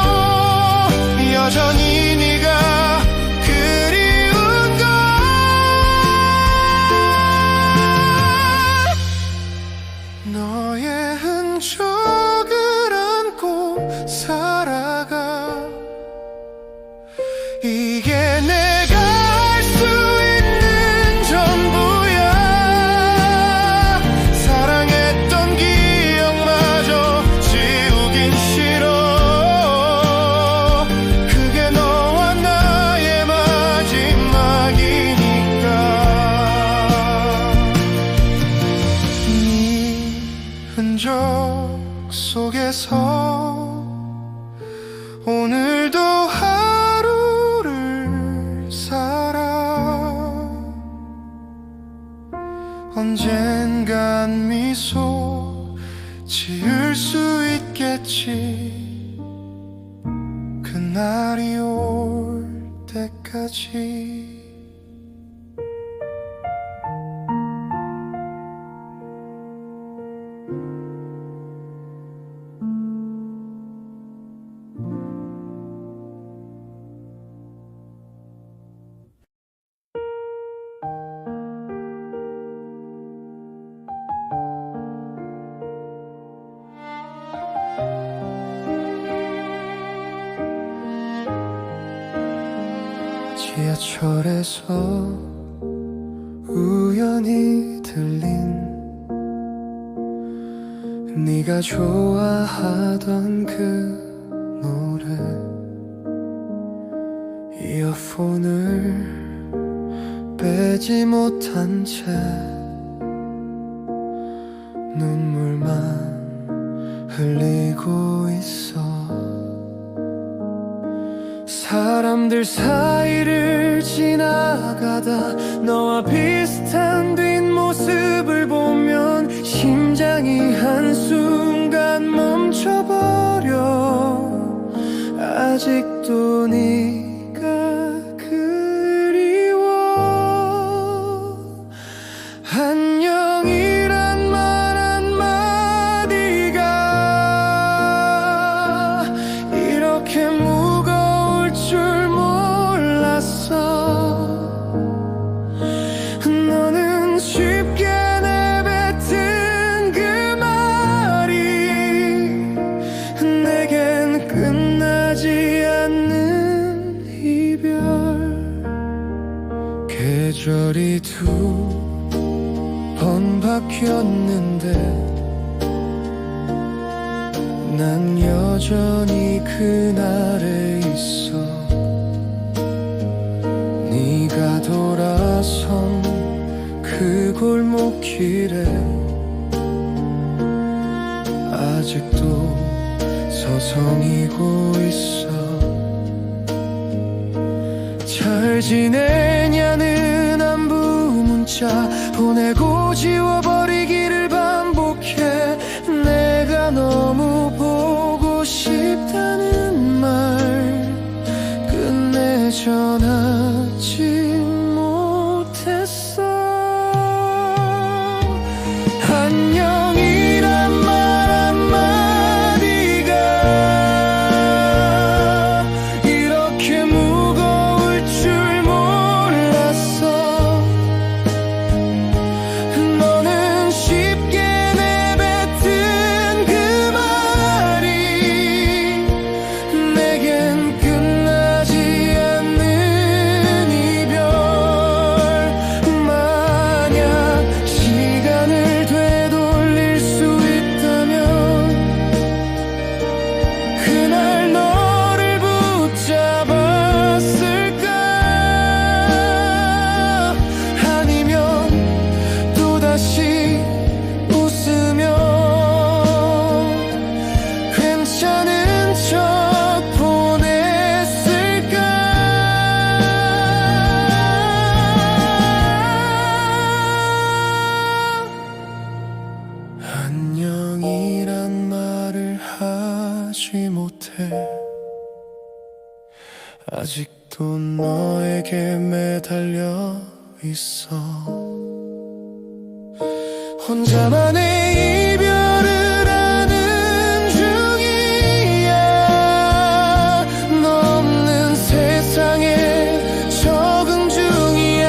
여전히 네가 그리운 걸. 너의 흔적을 안고 살아가. 이게 내가 할 수 있는 전부야. 사랑했던 기억마저 지우긴 싫어. 그게 너와 나의 마지막이니까. 네 흔적 속에서 오늘도 하루를 살아. 언젠간 미소 지을 수 있겠지. 그날이 올 때까지. 지하철에서 우연히 들린 네가 좋아하던 그 노래. 이어폰을 빼지 못한 채 눈물만 흘리고 사람들 사이를 지나가다 너와 비슷한 뒷모습을 보면 심장이 한순간 멈춰버려. 아직도 네가 그리워. 안녕이란 말 한마디가 이렇게 무거울 줄 몰랐어. 너는 쉽게 내뱉은 그 말이 내겐 끝나지 않는 이별. 계절이 두 번 바뀌었는데 난 여전히 그날에 있어. 네가 돌아선 그 골목길에 아직도 서성이고 있어. 잘 지내냐는 안부 문자 보내고 지워버리기를 반복해. 내가 너무 보고 싶다는 말 끝내 전하지 못했어. 안녕이란 말 한마디가 이렇게 무거울 줄 몰랐어. 너는 쉽게 내뱉은 그 말이 내겐 끝나지 않는 이별. 만약 시간을 되돌릴 수 있다면 그날 너를 붙잡았을까? 아니면 또다시 웃으며 괜찮은 척 보냈을까? 안녕이란 말을 하지 못해. 아직도 너에게 매달려 있어. 혼자만의 이별을 하는 중이야. 너 없는 세상에 적응 중이야.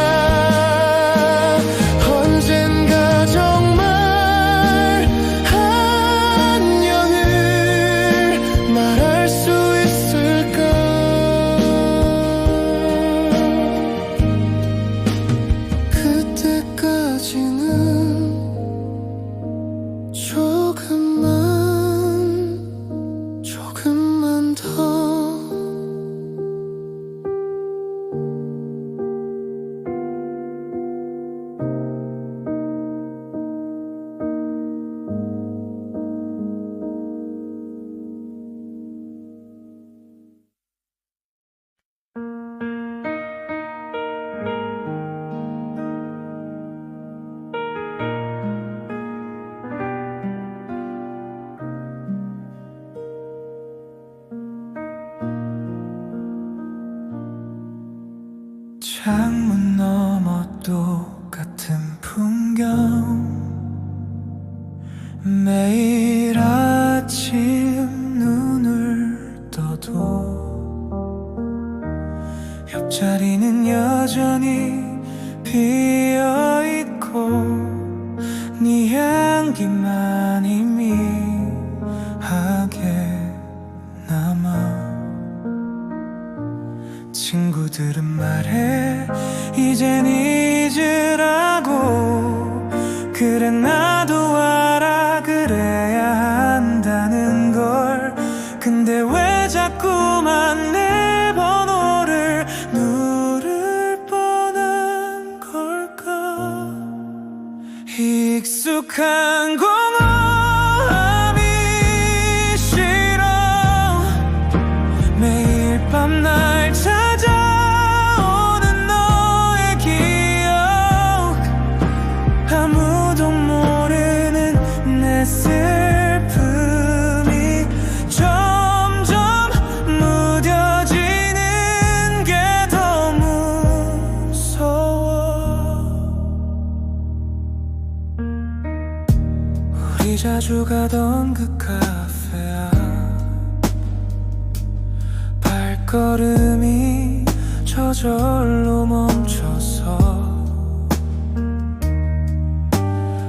언젠가 정말 안녕을 말할 수 있을까? 그때까지는 조금만 더. 창문 너머 똑같은 풍경. 매일 아침 눈을 떠도 옆자리는 여전히 비어있고 네 향기만 희미하게 남아. 친구들은 말해 이젠 잊으라고. 그래 나도 알아 그래야 한다는 걸. 근데 왜 자꾸만 내 번호를 누를 뻔한 걸까? 익숙한 공허함이 싫어. 매일 밤 날 찾아 자주 가던 그 카페 앞 발걸음이 저절로 멈춰서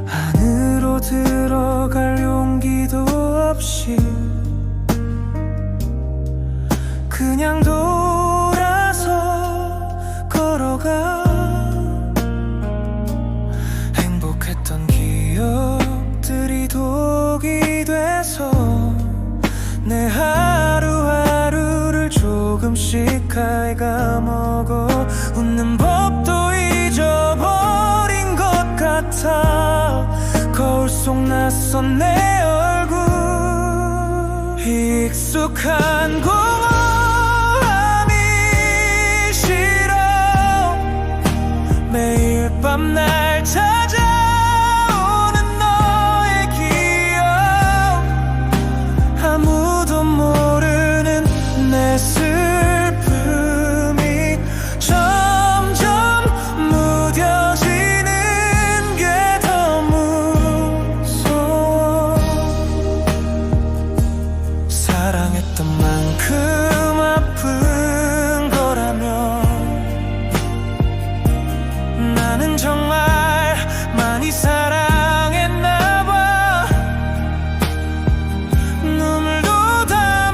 안으로 들어갈 용기도 없이 그냥 돌아서 걸어가. 행복했던 기억들이 독이 돼서 내 하루하루를 조금씩 갉아먹어. 웃는 법도 잊어버린 것 같아. 거울 속 낯선 내 얼굴 익숙한 공허함이 싫어. 매일 밤 날 찾아오는 너의 기억, 아무도 모르는 내 슬픔이 점점 무뎌지는 게 더 무서워. 사랑했던 만큼 아픈 거라면 나는 정말 많이 사랑했나 봐. 눈물도 다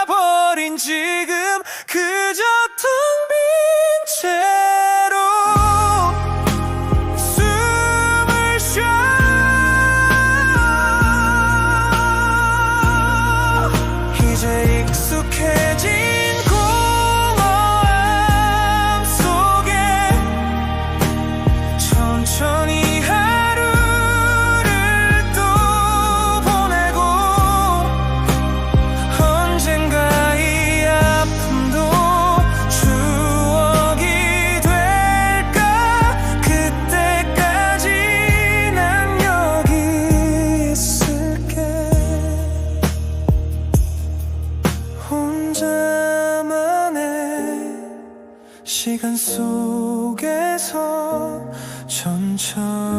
말라버린 지금 그저 텅 빈 채로 숨을 쉬어. 이제 익숙해진 공허함 속에 천천히 하루를 또 보내고, 언젠가 이 아픔도 추억이 될까. 그때까지 난 여기 있을게. 혼자만의 시간 속에서 천천히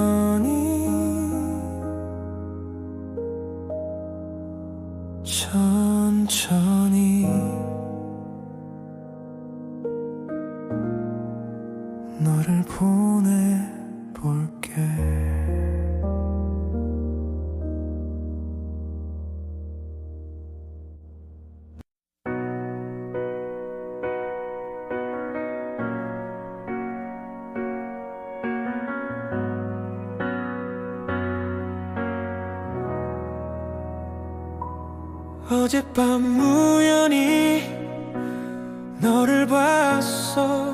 너를 보내볼게. 어젯밤 우연히 너를 봤어.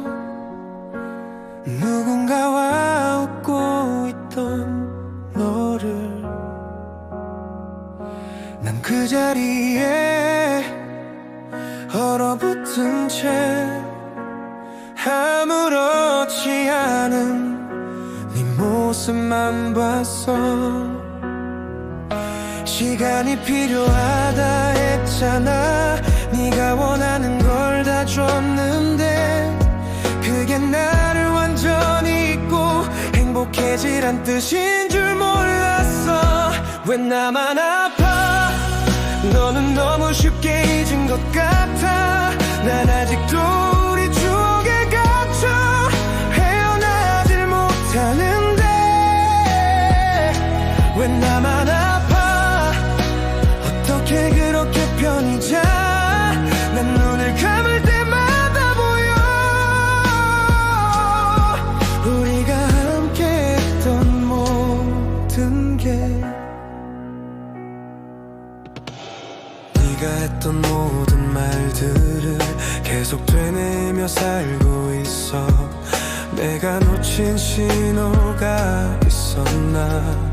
누군가와 웃고 있던 너를 난 그 자리에 얼어붙은 채 아무렇지 않은 네 모습만 봤어. 시간이 필요하다 했잖아. 네가 원하는 걸 다 줬는데 그게 나를 완전히 잊고 행복해지란 뜻인 줄 몰랐어. 왜 나만 아파? 너는 너무 쉽게 잊은 것 같아. 난 아직도 우리 추억에 갇혀 헤어나질 못하는데 왜 나만 아파? 어떻게 그렇게 편히 자? 난 눈을 감을 때마다 보여 우리가 함께 했던 모든 게. 네가 했던 모든 말들을 계속 되뇌며 살고 있어. 내가 놓친 신호가 있었나?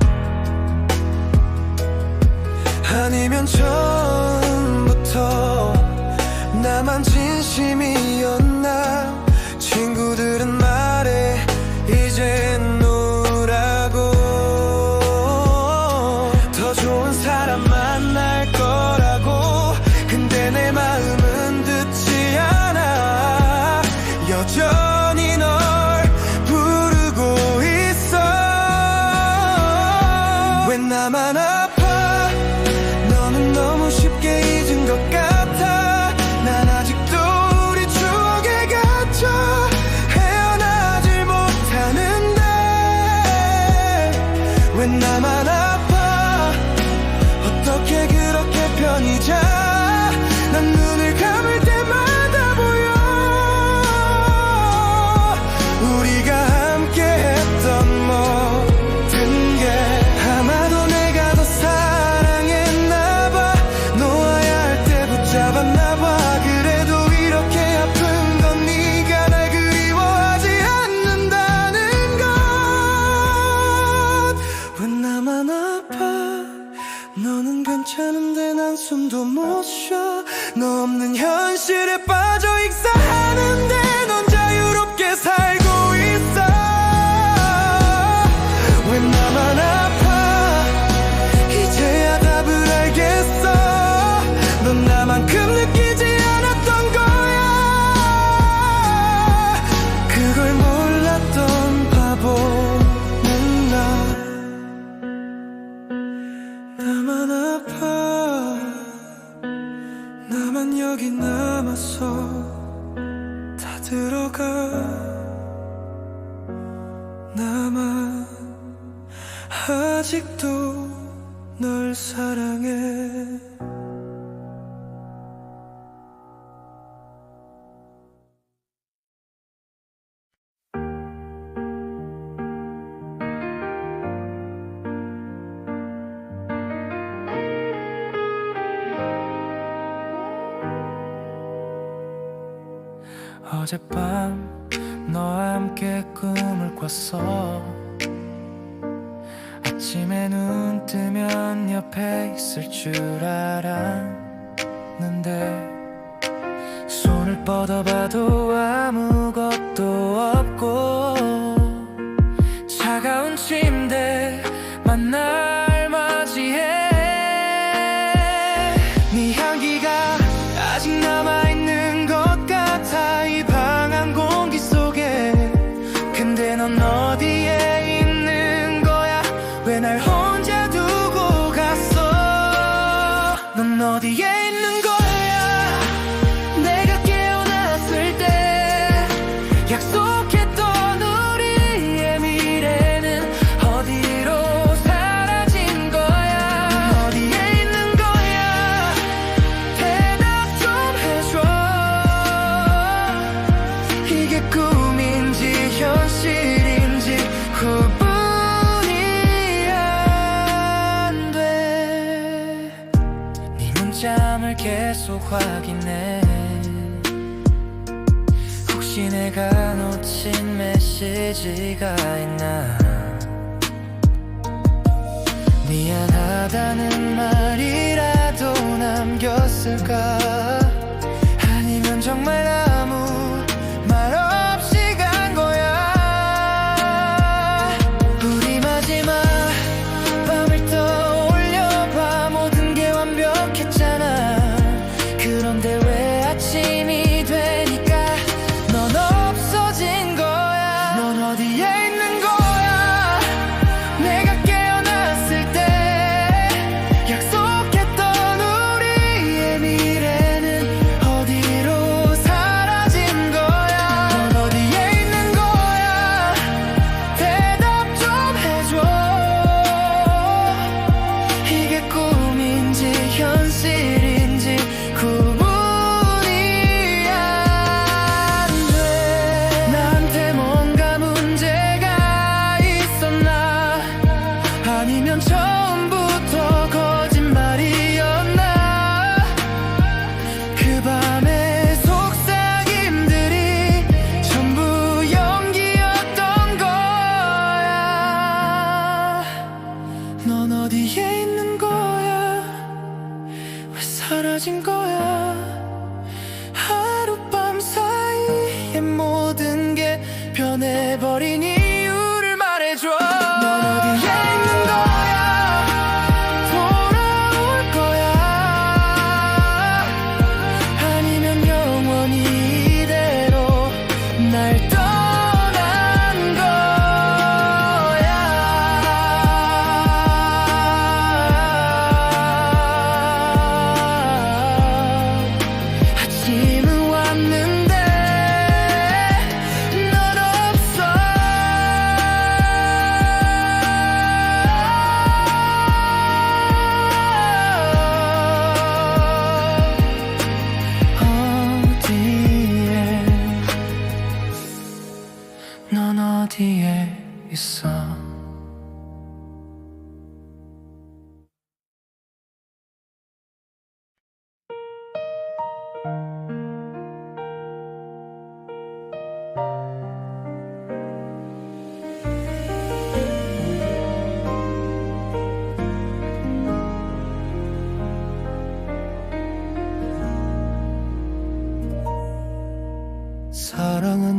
아니면 처음부터 나만 진심이었나? 친구들은 말해 이젠 놓으라고. 더 좋은 사람 만날 거라고. 근데 내 마음은 듣지 않아. 여전히 널 부르고 있어. 왜 나 못 쉬어. 너 없는 현실에 빠져 익사하는데 넌 자유롭게 살고 있어. 왜 나만 아파 이제야 답을 알겠어. 넌 나만큼 느끼지 않았던 거야. 그걸 몰랐던 바보는 나만 아파. 나만 여기 남아서 다 들어가. 나만 아직도 널 사랑해. 어젯밤 너와 함께 꿈을 꿨어. 아침에 눈 뜨면 옆에 있을 줄 알았는데 손을 뻗어봐도 아무것도 없고 차가운 침대만 날 맞이해. 네 향기가 아직 남아있는 것 같아 이 방 안 공기 속에. 근데 넌 어디에 있는 거야? 왜 날 혼자 두고 갔어? 넌 어디에 있는 거야? 내가 깨어났을 때 약속했던 우리의 미래는 어디로 사라진 거야? 넌 어디에 있는 거야? 대답 좀 해줘. 이게 꿈인지 현실인지 구분이 안 돼. 네 문자를 계속 확인해. 혹시 내가 놓친 메시지가 있나. 미안하다는 말이라도 남겼을까. 아니면 정말 아무 말 없이 간 거야. 우리 마지막 밤을 떠올려봐. 모든 게 완벽했잖아. 그런데 왜 아침이 되니까 넌 없어진 거야. 넌 어디에 있는 거야? 내가 깨어났을 때 약속했던 우리의 미래는 어디로 사라진 거야? 넌 어디에 있는 거야? 대답 좀 해줘. 이게 꿈인지 현실인지 구분이 안 돼. 나한테 뭔가 문제가 있었나. 아니면 처음부터 거짓말이었나. 그 밤의 속삭임들이 전부 연기였던 거야. 넌 어디에 있는 거야? 왜 사라진 거야? 하룻밤 사이에 모든 게 변해버린 이유를 말해줘. 넌 어디에 있는 거야? 돌아올 거야? 아니면 영원히 이대로 날 떠난 거야?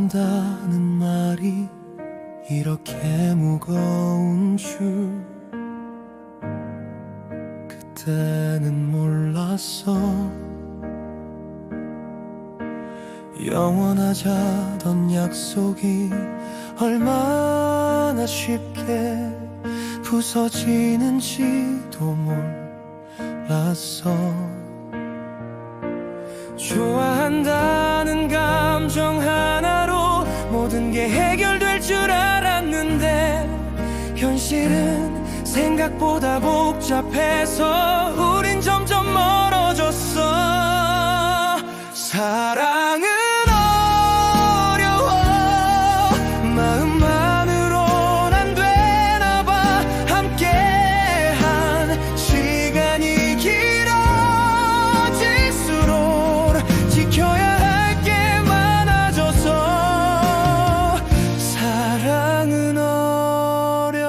좋아한다는 말이 이렇게 무거운 줄 그때는 몰랐어. 영원하자던 약속이 얼마나 쉽게 부서지는지도 몰랐어. 좋아한다는 감정 하나로 모든 게 해결될 줄 알았는데 현실은 생각보다 복잡해서 우린 점점 멀어졌어. 사랑은 어려워. 마음만으론 안 되나봐. 함께한 시간이 길어질수록 지켜야 할 게 많아져서 사랑은 어려워.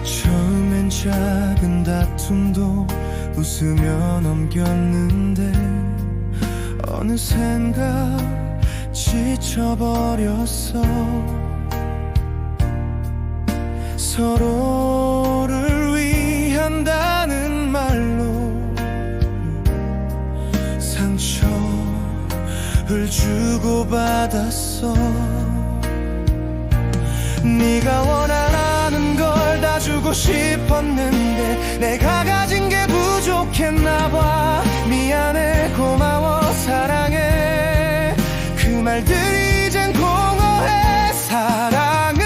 처음엔 작은 다툼도 웃으며 넘겼는데 어느샌가 지쳐버렸어. 서로를 위한다는 말로 상처를 주고받았어. 네가 원하는 걸 다 주고 싶었는데 내가 가진 게 부족했나봐. 미안해, 고마워, 사랑해, 그 말들이 이젠 공허해. 사랑은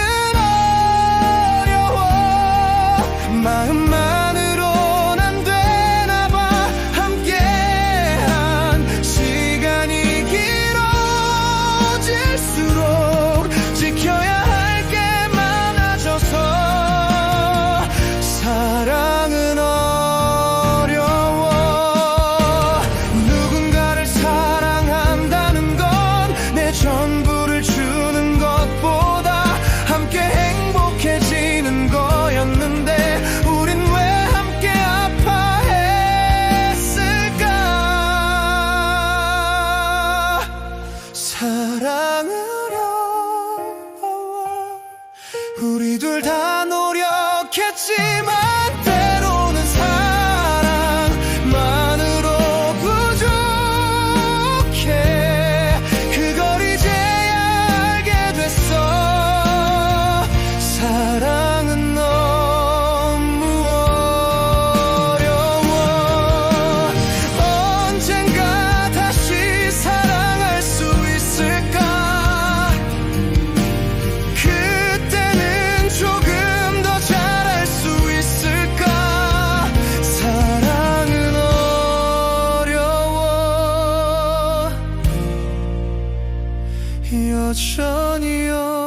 어려워. 마음만으론 안 되나봐. 함께한 시간이 길어질수록 지켜야 할 게 많아져서 사랑은 어려워. 누군가를 사랑한다는 건 내 전부를 주는 것보다 함께 행복해지는 거였는데 우린 왜 함께 아파했을까. 사랑은 어려워. 우리 둘 다 노력했지만 때로는 사랑만으로 부족해. 그걸 이제야 알게 됐어. 사랑은 너무 어려워. 언젠가 다시 사랑할 수 있을까. 그때는 조금 더 잘할 수 있을까. 사랑은 어려워. 여전히 어려워.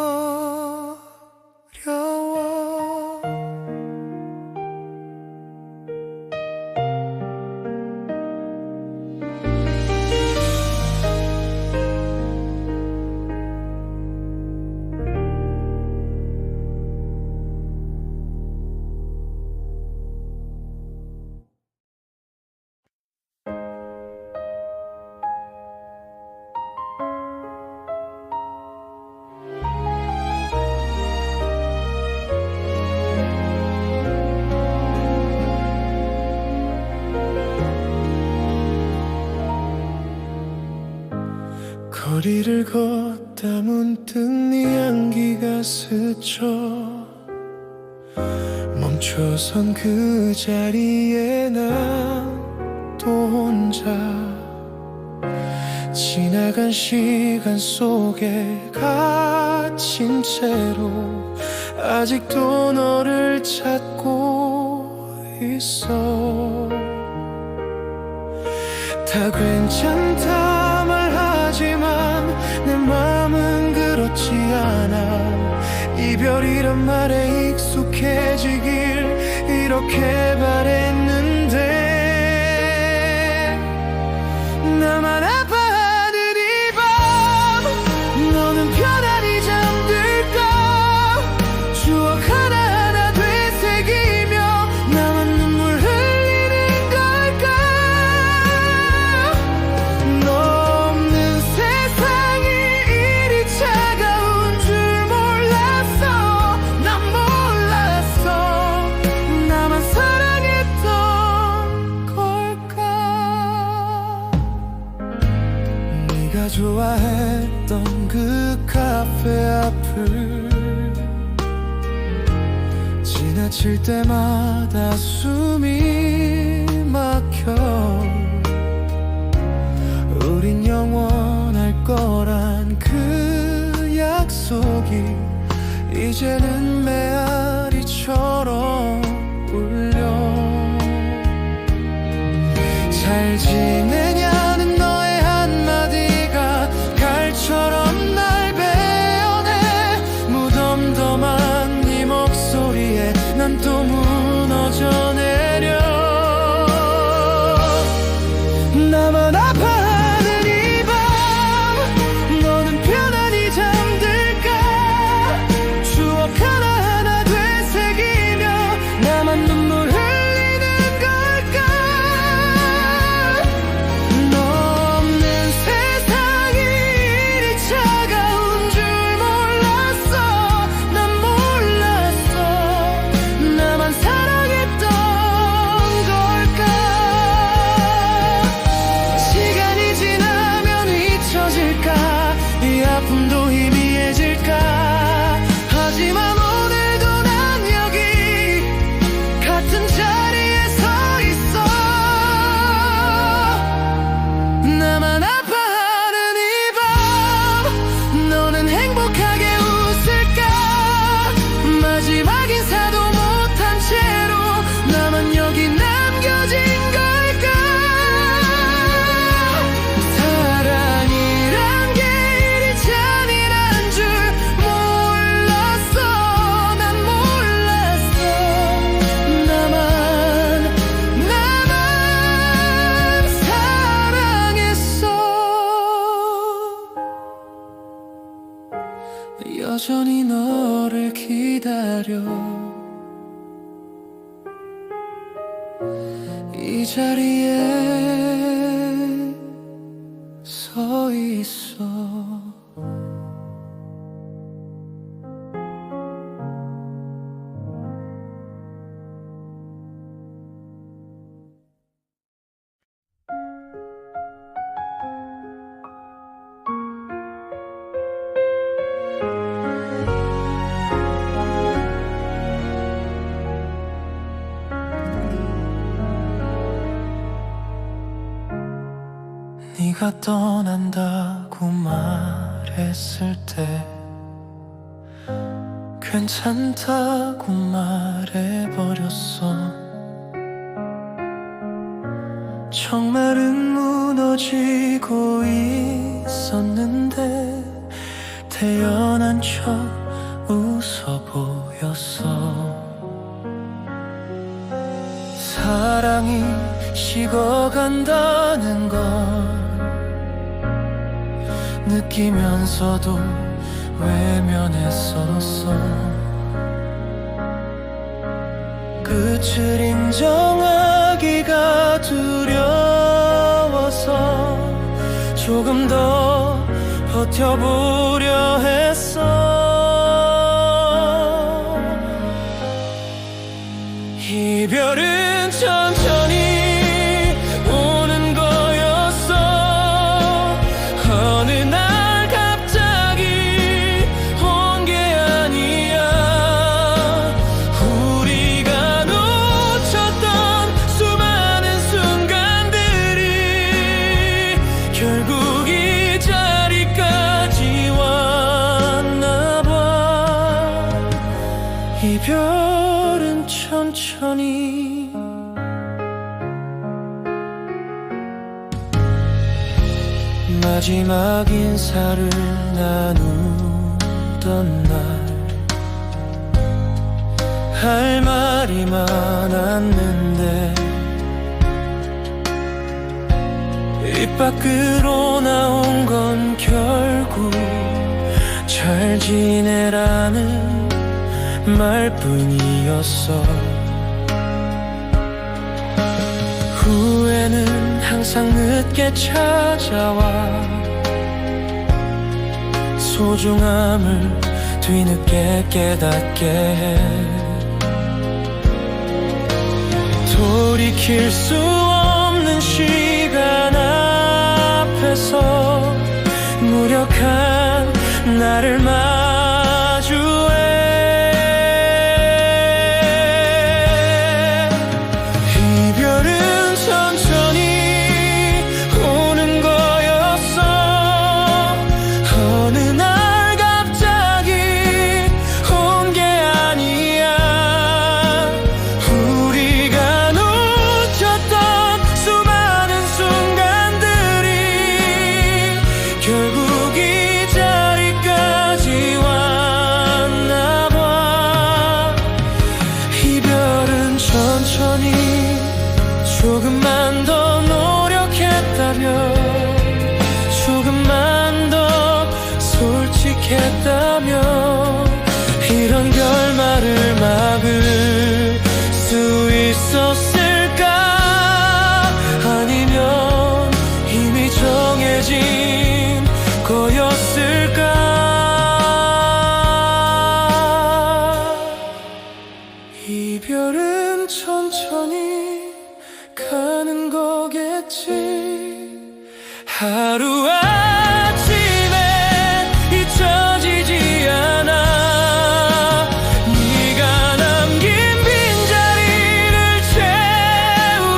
거리를 걷다 문득 네 향기가 스쳐 멈춰선 그 자리에 난 또 혼자 지나간 시간 속에 갇힌 채로 아직도 너를 찾고 있어. 다 괜찮다 말하지만 내 맘은 그렇지 않아. 이별이란 말에 익숙해지길 이렇게 바랬는데 나만 아파하는 이 밤 너는 내가 좋아했던 그 카페 앞을 지나칠 때마다 숨이 막혀. 우린 영원할 거란 그 약속이 이제는 메아리처럼 울려. 잘 지내냐는 너의 한마디가 칼처럼 날 베어내. 무덤덤한 네 목소리에 난 또 무너져 내려. 나만 아파하는 이 밤 너는 편안히 잠들까. 추억 하나하나 되새기며 나만 눈물 흘리는 걸까. 너 없는 세상이 이리 차가운 줄 몰랐어. 난 몰랐어. 나만 사랑했던 걸까. 시간이 지나면 잊혀질까. 이 아픔도 희미해질까. 하지만 오늘도 난 여기 같은 자리에 서 있어. 나만 아파하는 이 밤 너는 행복하게 웃을까. 마지막 인사도 못한 채로 나만 여기 남겨진 걸까. 사랑이란 게 이리 잔인한 줄 몰랐어. 난 몰랐어. 나만 사랑했어. 여전히 너를 기다려. 이 자리에 서 있어. 네가 떠난다고 말했을 때 괜찮다고 말해버렸어. 정말은 무너지고 있었는데 태연한 척 웃어 보였어. 사랑이 식어간다는 걸 느끼면서도 외면했었어. 끝을 인정하기가 두려워서 조금 더 버텨보려 했어. 이별은 천천히 오는 거였어. 어느 날 갑자기 온 게 아니야. 우리가 놓쳤던 수많은 순간들이 결국 이 자리까지 왔나 봐. 이별은 천천히 마지막 인사를 나누던 날 할 말이 많았는데 입 밖으로 나온 건 결국 잘 지내라는 말뿐이었어. 후회는 항상 늦게 찾아와 소중함을 뒤늦게 깨닫게 해. 돌이킬 수 없는 시간 앞에서 무력한 나를 마주해. 이별은 천천히 오는 거였어. 어느 날 갑자기 온 게 아니야. 우리가 놓쳤던 수많은 순간들이 결국 이 자리까지 왔나 봐. 이별은 천천히 조금만 더 노력했다면, 조금만 더 솔직했다면 이런 결말을 막을 수 있었을까? 아니면 이미 정해진 거였을까? 이별은 천천히 가는 거겠지. 하루아침에 잊혀지지 않아. 네가 남긴 빈자리를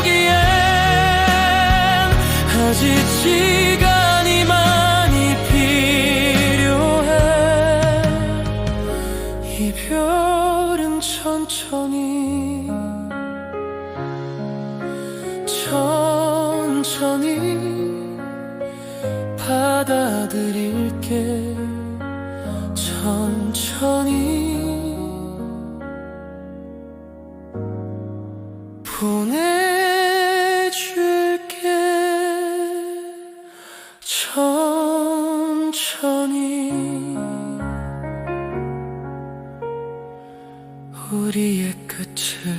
채우기엔 아직 시간이 많이 필요해. 이별은 천천히 받아들일게. 천천히 보내줄게. 천천히 우리의 끝을